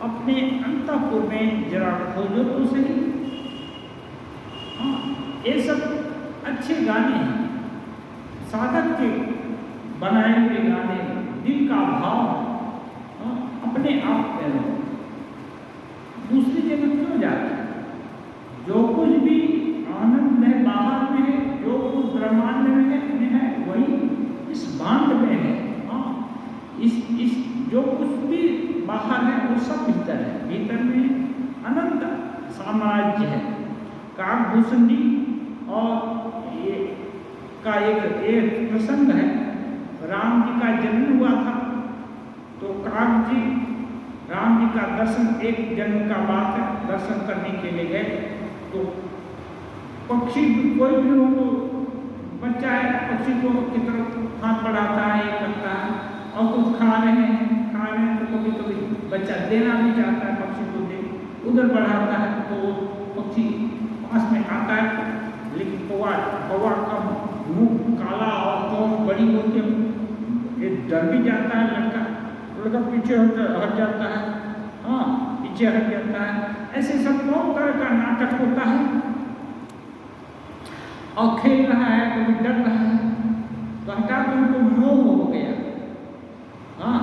S1: अपने अंतःपुर में जरा खोजो तो सही। हाँ, ये सब अच्छे गाने हैं, साधक के बनाए हुए गाने, दिल का भाव। हाँ, अपने आप में रहो, दूसरी जगह क्यों जाते? जो कुछ भी आनंद है बाहर में है, जो कुछ ब्रह्मांड में है वही इस बांध में है। हाँ, इस जो कुछ भी बाहर है वो सब भीतर है, भीतर में अनंत साम्राज्य है। काकभूषणी और ये का एक प्रसंग है, राम जी का जन्म हुआ था तो काक जी राम जी का दर्शन, एक जन्म का बात है, दर्शन करने के लिए गए तो पक्षी कोई भी हो तो बच्चा है, पक्षी को की तरफ हाथ बढ़ाता है, ये करता है, और कुछ खा रहे हैं तो कभी कभी बच्चा देना भी चाहता है, पक्षी को दे, उधर बढ़ाता है तो पक्षी पास में आता है, लेकिन कौवा का मुंह काला और चोंच बड़ी होती है, ये डर भी जाता है लड़का पीछे हट जाता है। हाँ, पीछे हट जाता है। ऐसे सब बहुत तरह का नाटक होता है, और खेल रहा है, कभी डर रहा है, तो हटा तो उनको मोह हो गया। हाँ,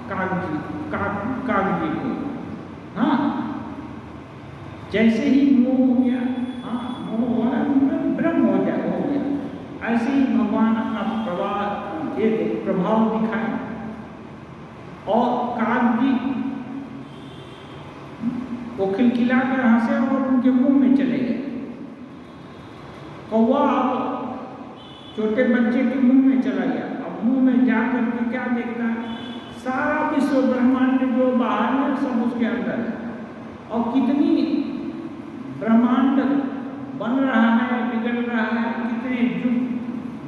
S1: कागजी को, हाँ, जैसे ही मोह हो गया, हाँ, मोह वाला ब्रह्म हो गया। ऐसे ही भगवान अपना प्रभाव दिखाए, और कागजी वो खिलखिला कर हंसे और उनके मुंह में चले गए। कौवा अब छोटे बच्चे के मुंह में चला गया। अब मुंह में जाकर के क्या देखता है? सारा विश्व ब्रह्मांड जो बाहर है सब उसके अंदर है, और कितनी ब्रह्मांड बन रहा है, बिगड़ रहा है, कितने युग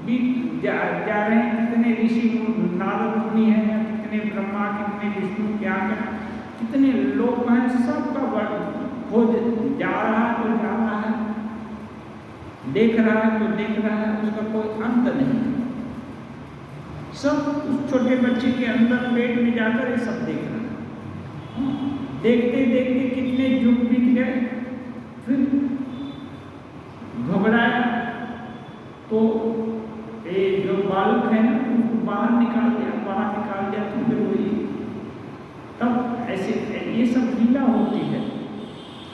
S1: बीत जा रहे हैं, कितने ऋषि नारद मुनि हैं, कितने ब्रह्मा, कितने विष्णु, क्या कर कितने लोग हैं, सबका खोज जा रहा है तो जा रहा है, देख रहा है तो देख रहा है, उसका कोई अंत नहीं। सब उस छोटे बच्चे के अंदर पेट में जाकर ये सब देख रहा है। देखते देखते कितने युग बीत गए, फिर घबराया तो ये जो बालक है ना उसको बाहर निकाल दिया तो फिर वही तब ऐसे ये सब लीला होती है।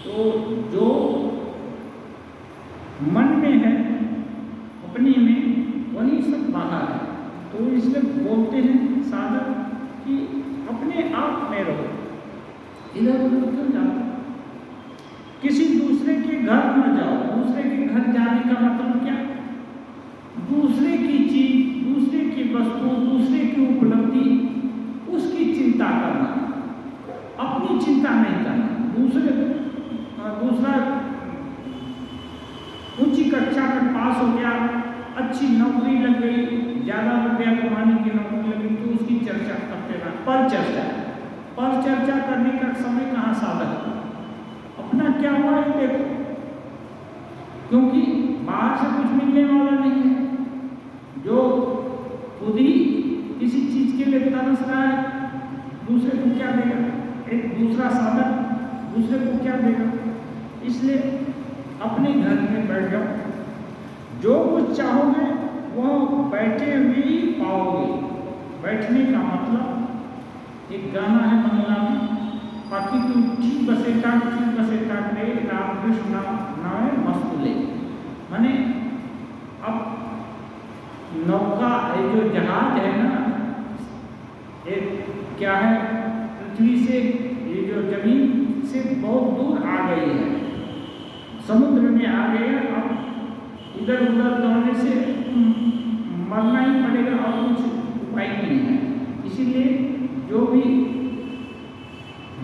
S1: तो जो मन में है अपने में वही सब बाहर है। तो इसलिए बोलते हैं साधक कि अपने आप में रहो, इधर उधर क्यों जाओ, किसी दूसरे के घर न जाओ। दूसरे के घर जाने का मतलब क्या? दूसरे की चीज, दूसरे की वस्तु, दूसरे की उपलब्धि, उसकी चिंता करना, अपनी चिंता नहीं करना। दूसरा ऊंची कक्षा में पास हो गया, अच्छी नौकरी लग गई, ज़्यादा रुपया कमाने की नौकरी लगी, तो उसकी चर्चा करते रहा। पर चर्चा करने का समय कहाँ साधक? अपना क्या हुआ है देखो, क्योंकि बाहर से कुछ मिलने वाला नहीं है। जो खुद ही किसी चीज के लिए का साधन दूसरे को क्या देगा? इसलिए अपने घर में बैठ जाओ, जो कुछ चाहोगे वो बैठे हुए ही पाओगे। बैठने का मतलब एक गाना है बंगला में, बाकी तू ठीक बसेटा रे राम कृष्ण नावे मस्तुले। माने अब नौका जो जहाज है ना, एक क्या है, पृथ्वी से ये जो जमीन से बहुत दूर आ गई है, समुद्र में आ गई है। अब इधर उधर दौड़ने से मरना ही पड़ेगा और कुछ उपाय नहीं है। इसीलिए जो भी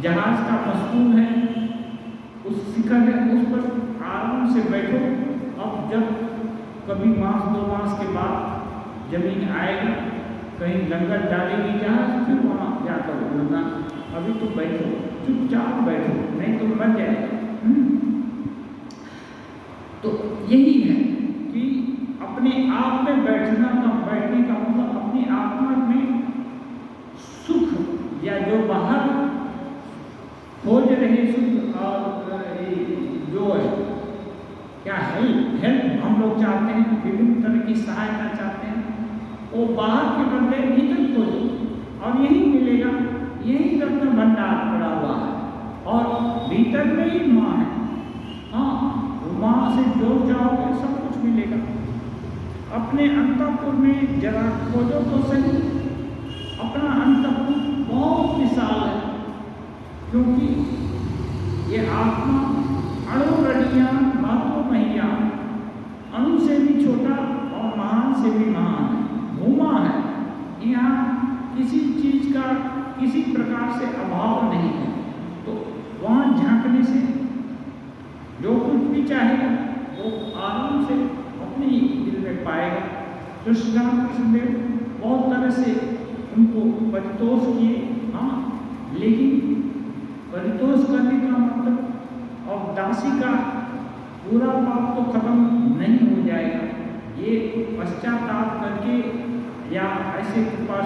S1: जहाज का मस्तूल है, उस शिखर है, उस पर आराम से बैठो। अब जब कभी मास 2 मास के बाद जमीन आएगा, कहीं लंगर डालेगी जहाज, फिर वहाँ जाकर उड़ना। अभी तो बैठो, चुपचाप बैठो, नहीं तो मर जाएगा। तो यही है कि अपने आप में बैठने का मतलब अपनी आत्मा में सुख या जो बाहर खोज रहे सुख और जो है क्या हेल्प हम लोग चाहते हैं, विभिन्न तरह की सहायता चाहते हैं, वो बाहर के बदले भीतर खोजो और यही मिलेगा। यही रत्न भंडार पड़ा हुआ है और भीतर में ही माँ है। हाँ, माँ से जो चाहोगे सब कुछ मिलेगा। अपने अंतःपुर में जरा खोजो तो सही। अपना अंतःपुर बहुत विशाल है, क्योंकि ये आत्मा अणुरणिया बातों मैया, अणु से भी छोटा और महान से भी महान है, भूमा है। यहाँ किसी चीज का किसी प्रकार से अभाव नहीं है। तो वहाँ झांकने से जो कुछ भी चाहेगा वो आराम से अपने दिल में पाएगा। तो श्री राम कृष्णदेव बहुत तरह से उनको परितोष किए, हाँ, लेकिन परितोष करने का मतलब और दासी का पूरा पाप तो खत्म नहीं हो जाएगा। ये पश्चाताप करके या ऐसे कृपा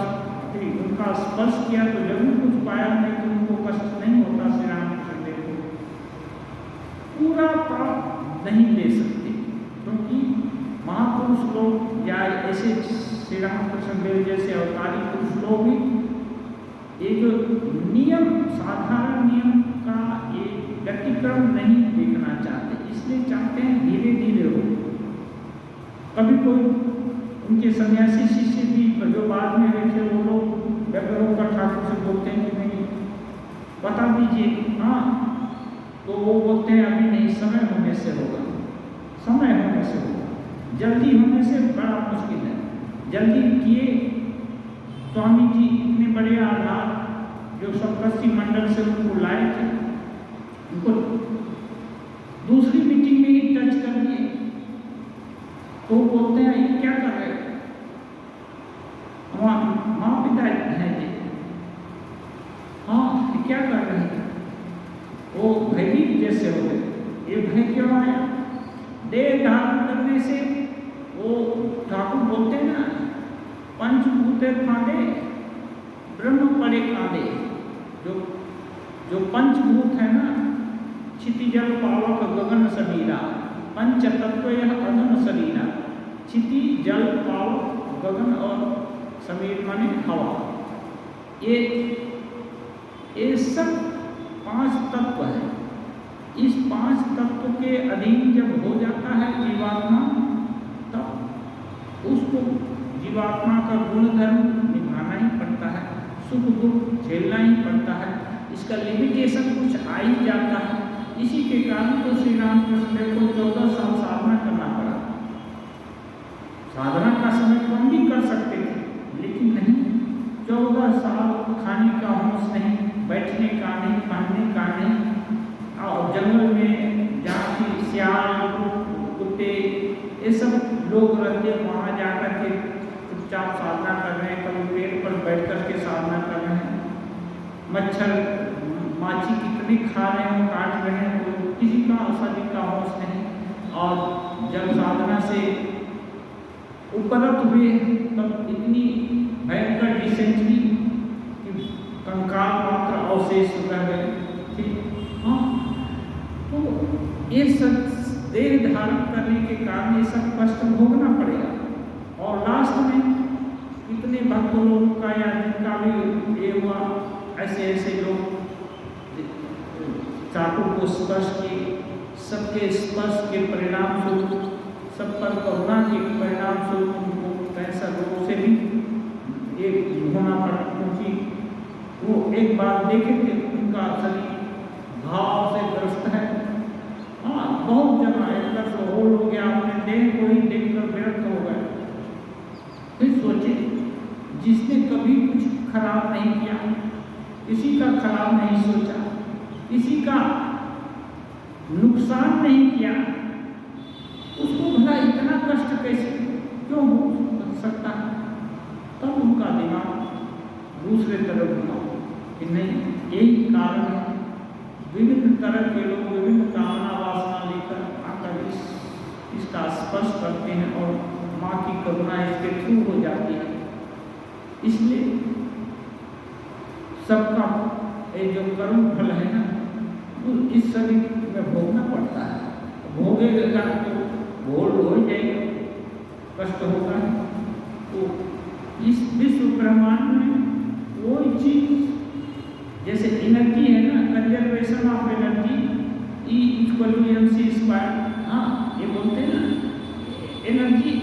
S1: उनका स्पर्श किया तो जरूर कुछ पाया, नहीं तो उनको कष्ट नहीं होता। श्री रामकृष्ण देव को पूरा पाप नहीं ले सकते, क्योंकि महापुरुष लोग या ऐसे श्री रामकृष्ण देव जैसे अवतारी पुरुष लोग भी ये जो नियम, साधारण नियम का ये व्यतिक्रम नहीं देखना चाहते, इसलिए चाहते हैं धीरे धीरे हो। कभी कोई उनके सन्यासी शिष्य भी जो बाद में हुए थे, वो लोग व्यवहारों का ठाकुर से बोलते हैं कि नहीं बता दीजिए, हाँ, तो वो बोलते हैं अभी नहीं, समय होने से होगा, समय होने से होगा, जल्दी होने से बड़ा मुश्किल है। जल्दी किए स्वामी जी इतने बड़े आधार जो सप्तर्षि मंडल से उनको लाए थे, उनको दूसरी मीटिंग में ही टच कर दिए, तो बोलते हैं ये क्या कर रहे हैं? माँ पिता है जी, हाँ, क्या कर रहे हैं? वो भयभीत जैसे हो गए। ये भय क्यों आया? देह धारण करने से वो ठाकुर बोलते हैं ना, पंचभूते फांदे ब्रह्म पड़े कांदे। जो पंचभूत है ना, क्षिति जल पावक गगन समीरा, पंच तत्व यह अधम शरीरा। क्षिति जल पावक गगन और समीर माने हवा, ये सब 5 तत्व है। इस 5 तत्व के अधीन जब हो जाता है जीवात्मा, तब उसको जीवात्मा का गुण धर्म निभाना ही पड़ता है, सुख दुख झेलना ही पड़ता है। इसका लिमिटेशन कुछ आ ही जाता है। इसी के कारण तो श्री रामकृष्ण देव को 14 साल साधना करना पड़ा। साधना का समय तो हम भी कर सकते थे, लेकिन नहीं, 14 साल खाने का होश नहीं, बैठने का नहीं, पहनने का नहीं, और जंगल में जहाँ की सियाल कुत्ते ये सब लोग रहते, वहाँ जाकर के चुपचाप साधना कर रहे हैं, कभी पेड़ पर बैठ कर के साधना कर रहे हैं, मच्छर माछी कितनी खा रहे हैं, काट रहे हैं, तो किसी का औषधि का होश नहीं। और जब साधना से उपरत हुए तब इतनी भयंकर डिसेंट्री कि कंकाल मात्र अवशेष रह गए। ये सब देह धारण करने के कारण ये सब कष्ट भोगना पड़ेगा। और लास्ट में कितने भक्त लोगों का या जिनका भी ये हुआ, ऐसे ऐसे लोग चाकू को स्पर्श किए, सबके स्पर्श के परिणाम स्वरूप, सब पर करुणा के परिणाम स्वरूप उनको कैंसर रोग से भी एक होना पड़ा, क्योंकि वो एक बार देखे थे उनका शरीर घाव से ग्रस्त है। हाँ, बहुत जगह एकदम से होल हो गया, अपने देह को ही देखकर व्यर्थ हो गए। फिर सोचे, जिसने कभी कुछ खराब नहीं किया, किसी का खराब नहीं सोचा, किसी का नुकसान नहीं किया, उसको भला इतना कष्ट कैसे क्यों हो सकता है? तब उनका दिमाग दूसरे तरफ हुआ कि नहीं, यही कारण है विभिन्न तरह के लोग विभिन्न कामना वासना लेकर आकर इसका स्पर्श करते हैं और माँ की करुणा इसके थ्रू हो जाती है। इसलिए सबका ये जो कर्म फल है ना, वो इस शरीर में भोगना पड़ता है। भोगेगा तो भोल हो जाएगा, कष्ट होगा। तो इस विश्व ब्रह्मांड में कोई चीज, जैसे एनर्जी है ना, कंजर्वेशन ऑफ एनर्जी E=mc²। हाँ, ये बोलते हैं ना, एनर्जी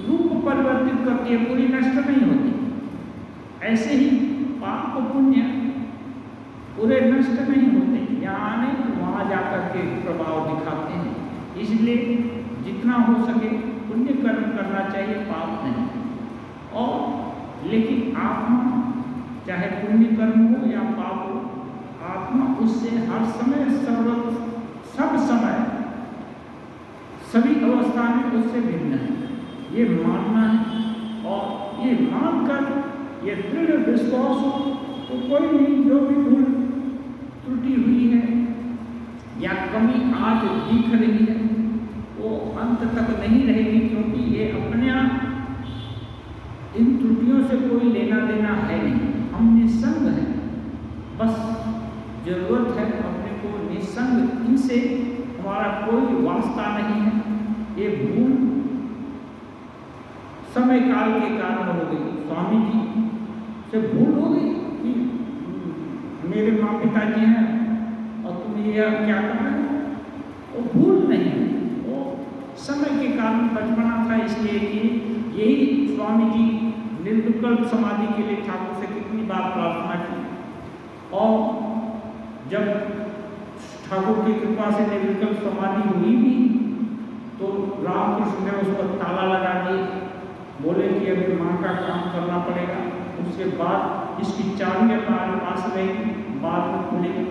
S1: रूप परिवर्तित करती है, पूरी नष्ट नहीं होती। ऐसे ही पाप पुण्य पूरे नष्ट नहीं होते, यहाँ आने वहाँ जाकर के प्रभाव दिखाते हैं। इसलिए जितना हो सके पुण्य कर्म करना चाहिए, पाप नहीं। और लेकिन आत्मा, चाहे पुण्य कर्म हो या पाप हो, आत्मा उससे हर समय सब समय सभी अवस्था में उससे भिन्न है, ये मानना है। और ये मानकर ये दृढ़ विश्वास हो तो कोई नहीं, जो भी भूल त्रुटि हुई है या कमी आज दिख रही है वो अंत तक नहीं रहेगी, क्योंकि ये अपने आप इन त्रुटियों से कोई लेना देना है नहीं। हम निसंग हैं, बस जरूरत है अपने को निसंग, इनसे हमारा कोई वास्ता नहीं है। ये भूल समय काल के कारण हो गई। स्वामी जी से भूल हो गई कि मेरे माँ पिताजी हैं और तुम ये क्या कर रहे हो, वो भूल नहीं, वो समय के कारण बचपना था। इसलिए कि यही स्वामी जी निर्विकल्प समाधि के लिए ठाकुर से कितनी बार प्रार्थना की, और जब ठाकुर की कृपा से निर्विकल्प समाधि हुई भी तो रामकृष्ण ने उस पर ताला लगा दिए, बोले कि अभी माँ का काम करना पड़ेगा, उसके बाद इसकी चाबी हमारे पास रहेगी, बाद में खुलेगी।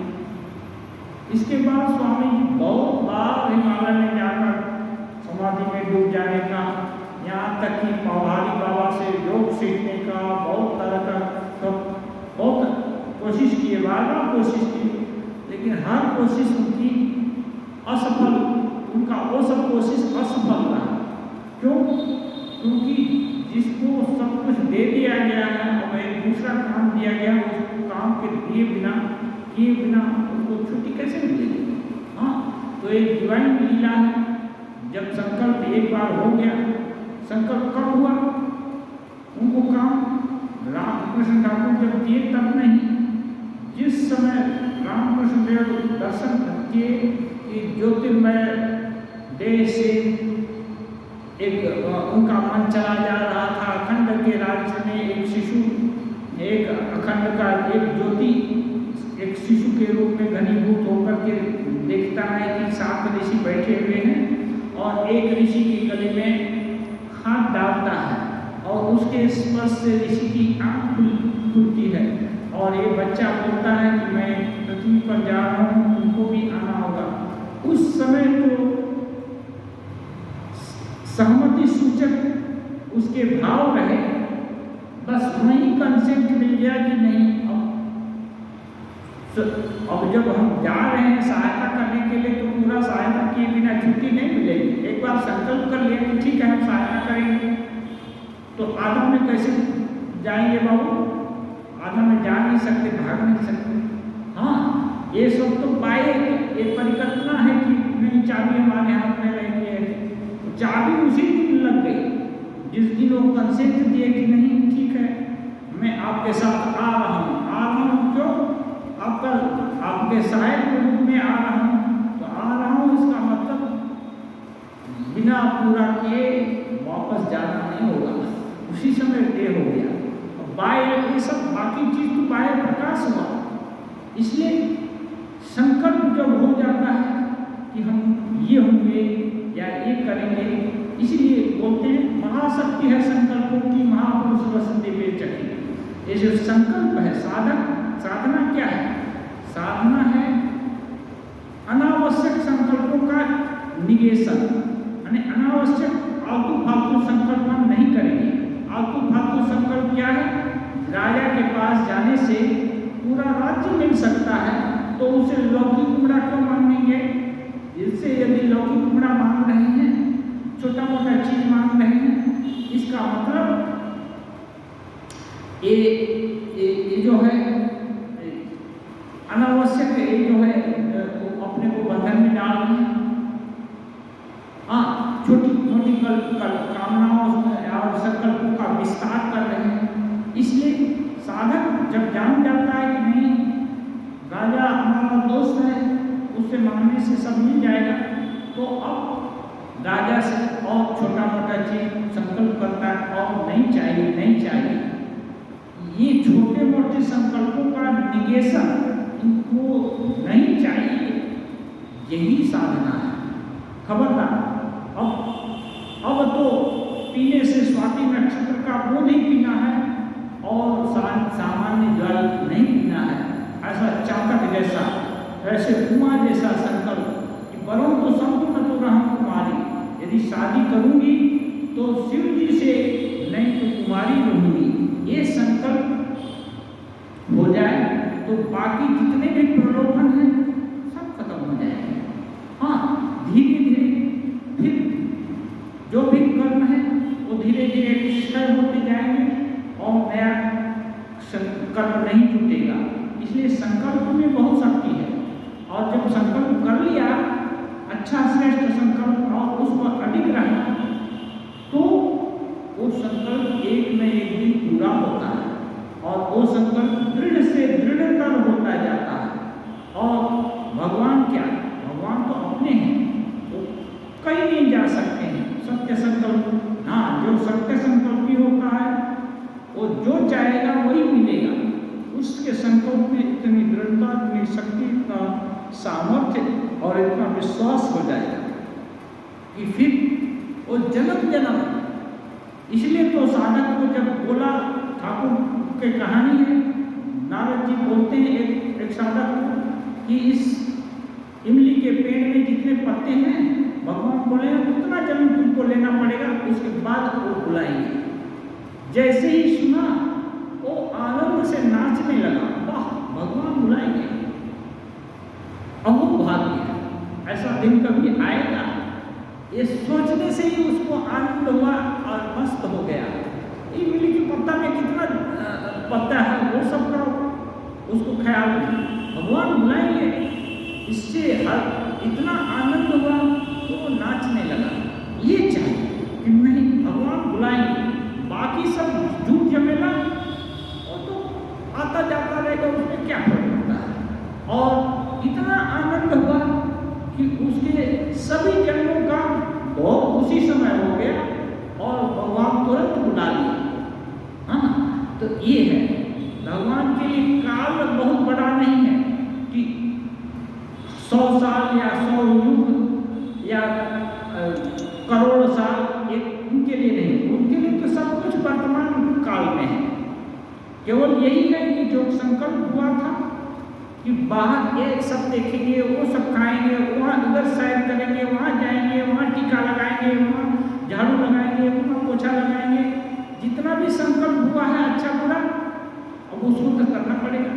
S1: इसके बाद स्वामी जी बहुत बार हिमालय में जाकर समाधि में डूब जाने का, यहाँ तक कि पौहारी बाबा से योग सीखने का, बहुत तरह का सब बहुत कोशिश की, बार कोशिश की, लेकिन हर कोशिश उनकी असफल, उनका वो सब कोशिश असफल रहा। क्यों? क्योंकि जिसको सब कुछ दे दिया गया है और एक दूसरा काम दिया गया, उस काम के किए बिना उनको छुट्टी कैसे मिलेगी? हाँ, तो एक डिवाइन लीला है। जब संकल्प एक बार हो गया, संकल्प कब हुआ? उनको काम रामकृष्ण ठाकुर जब दिए तब नहीं, जिस समय रामकृष्ण देव दर्शन किए कि ज्योतिर्मय देश से एक उनका मन चला जा रहा था, अखंड के राज्य में एक शिशु, एक अखंड का एक ज्योति एक शिशु के रूप में घनीभूत होकर के देखता है कि 7 ऋषि बैठे हुए हैं और एक ऋषि के गले में हाथ डालता है और उसके स्पर्श से ऋषि की आंख खुलती है और ये बच्चा बोलता है कि मैं पृथ्वी पर जा रहा हूँ, उनको भी आना होगा। उस समय तो सहमति सूचक उसके भाव रहे, बस वहीं कंसेंट मिल गया कि नहीं, अब जब हम जा रहे हैं सहायता करने के लिए तो पूरा सहायता किए बिना छुट्टी नहीं मिलेगी। एक बार संकल्प कर लिया कि ठीक है हम सहायता करेंगे, तो आधा में कैसे जाएंगे बाबू? आधा में जा नहीं सकते, भाग नहीं सकते। हाँ, ये सब तो बाय ये परिकल्पना है कि चाबी हमारे हाथ में रह गई है, चाबी उसी दिन लग गई जिस दिन वो कंसेंट दिए कि नहीं ठीक है मैं आपके साथ आ रहा हूँ क्यों आपका आपके सहायक के रूप में आ रहा हूँ, तो आ रहा हूँ इसका मतलब बिना पूरा किए वापस जाना नहीं होगा, उसी समय तय हो गया। बाह्य ये सब बाकी चीज तो बाह्य प्रकाश हुआ, इसलिए संकल्प जब हो जाता है कि हम ये होंगे या ये करेंगे, इसलिए बोलते हैं महाशक्ति है संकल्पों की महापुरुष वसंती बेचकी। ये जो संकल्प है साधना क्या है? साधना है अनावश्यक संकल्पों का निगेशन, यानी अनावश्यक आलतू फालतू संकल्प हम नहीं करेंगे। आलतू फालतू संकल्प क्या है? राजा के पास जाने से पूरा राज्य मिल सकता है तो उसे लौकिक टुकड़ा क्यों मांगेंगे? इससे यदि लौकिक टुकड़ा मांग रहे हैं, छोटा मोटा चीज मांग रहे हैं, इसका मतलब ये जो है अनावश्यक ये जो है अपने को बंधन में डाल रहे हैं। हाँ, छोटी मोटी कामनाओं और संकल्पों का विस्तार कर रहे हैं। इसलिए साधक जब जान जाता है कि नहीं राजा हमारा दोस्त है, उससे मांगने से सब मिल जाएगा, तो अब राजा से और छोटा मोटा चीज संकल्प करता है और नहीं चाहिए। ये छोटे मोटे संकल्पों का निगेशन, इनको नहीं चाहिए, यही साधना है। खबरदार अब तो पीने से स्वाति नक्षत्र का वो नहीं पीना है और सामान्य जल नहीं पीना है, ऐसा चातक जैसा, ऐसे कुआं जैसा संकल्प कि वरुण तो संपूर्ण तो रहम कुमारी, यदि शादी करूंगी तो शिव जी से, नहीं तो कुमारी रहूंगी, ये संकल्प हो जाए तो बाकी जितने भी प्रलोभन हैं सब खत्म हो जाएंगे। हाँ, धीरे धीरे फिर जो भी कर्म है वो धीरे धीरे क्षय होते जाएंगे और नया कर्म नहीं जुटेगा। इसलिए संकल्प में बहुत शक्ति है, और जब संकल्प कर लिया अच्छा श्रेष्ठ संकल्प और उस पर अडिग रहा तो वो संकल्प एक न एक दिन पूरा होता है और वो संकल्प दृढ़ से दृढ़तर होता जाता है। और भगवान क्या, भगवान तो अपने हैं, तो कहीं नहीं जा सकते हैं। सत्य संकल्प, हाँ, जो सत्य संकल्पी होता है वो जो चाहेगा वही मिलेगा। उसके संकल्प में इतनी दृढ़ता, इतनी शक्ति, इतना सामर्थ्य और इतना विश्वास हो जाएगा कि फिर वो जन्म इसलिए तो साधक को जब बोला, ठाकुर की कहानी है, नारद जी बोलते हैं एक साधक को कि इस इमली के पेड़ में जितने पत्ते हैं भगवान बोले उतना जन्म तुमको लेना पड़ेगा, उसके बाद वो बुलाएंगे। जैसे ही सुना वो आनंद से नाचने लगा, वाह भगवान बुलाएंगे। अमोघ भाग्य, ऐसा दिन कभी आएगा, ये सोचने से ही उसको आनंद हुआ और मस्त हो गया। इमली के पत्ता में कितना पत्ता है वो सब का उसको ख्याल नहीं, भगवान बुलाएंगे, इससे हर इतना आनंद हुआ तो वो नाचने लगा। ये चाहिए कि नहीं भगवान बुलाएंगे, बाकी सब झूठ झमेला वो तो आता जाता रहेगा, उसमें क्या फर्क पड़ता है। और इतना आनंद हुआ कि उसके सभी जन्मों का भोग उसी समय हो गया और भगवान तुरंत बुला लिया। हाँ, तो ये है भगवान के लिए काल बहुत बड़ा नहीं है कि 100 साल या 100 युग या करोड़ साल, ये उनके लिए नहीं, उनके लिए तो सब कुछ वर्तमान काल में है। केवल यही है कि जो संकल्प हुआ था कि बाहर एक सब देखेंगे, वो सब खाएंगे, वहाँ उधर सैर करेंगे, वहाँ जाएंगे, वहाँ टीका लगाएंगे, वहाँ झाड़ू लगाएंगे, वहाँ पोछा लगाएंगे, जितना भी संकल्प हुआ है अच्छा बुरा, अब उसको तो करना पड़ेगा।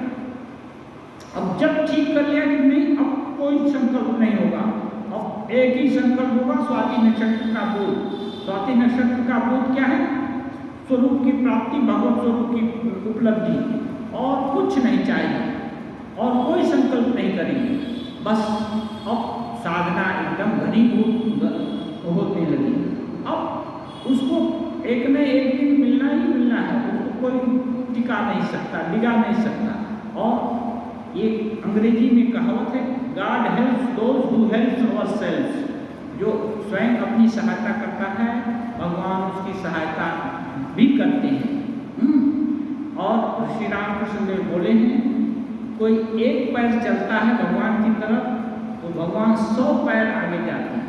S1: अब जब ठीक कर लिया कि नहीं अब कोई संकल्प नहीं होगा, अब एक ही संकल्प होगा, स्वाति नक्षत्र का बोध। स्वाति नक्षत्र का बोध क्या है? स्वरूप की प्राप्ति, भगवत स्वरूप की उपलब्धि, और कुछ नहीं चाहिए और कोई संकल्प नहीं करेंगे। बस अब साधना एकदम घनीभूत होने लगी। अब उसको एक न एक दिन मिलना ही मिलना है, उसको कोई टिका नहीं सकता, डिगा नहीं सकता। और ये अंग्रेजी में कहावत है, God helps those who helps ourselves. जो स्वयं अपनी सहायता करता है, भगवान उसकी सहायता भी करते हैं। और श्री रामकृष्ण देव बोले हैं, कोई एक पैर चलता है भगवान की तरफ तो भगवान 100 पैर आगे जाते हैं।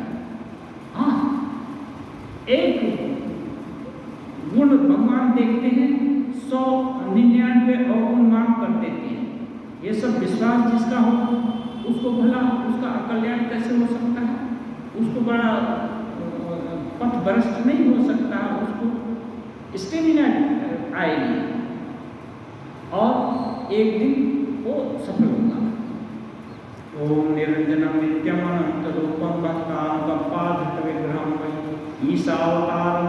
S1: हाँ, एक गुण भगवान देखते हैं, 199 अवगुण माफ कर देते हैं। ये सब विश्वास जिसका हो उसको भला उसका अकल्याण कैसे हो सकता है, उसको बड़ा पथ भ्रष्ट नहीं हो सकता, उसको स्टेमिना आएगी और एक दिन वो सफल होगा। ओम निरंजनम नित्यम अनंत रूपम भक्तानुकंपाधृत विग्रहम ईशावतारम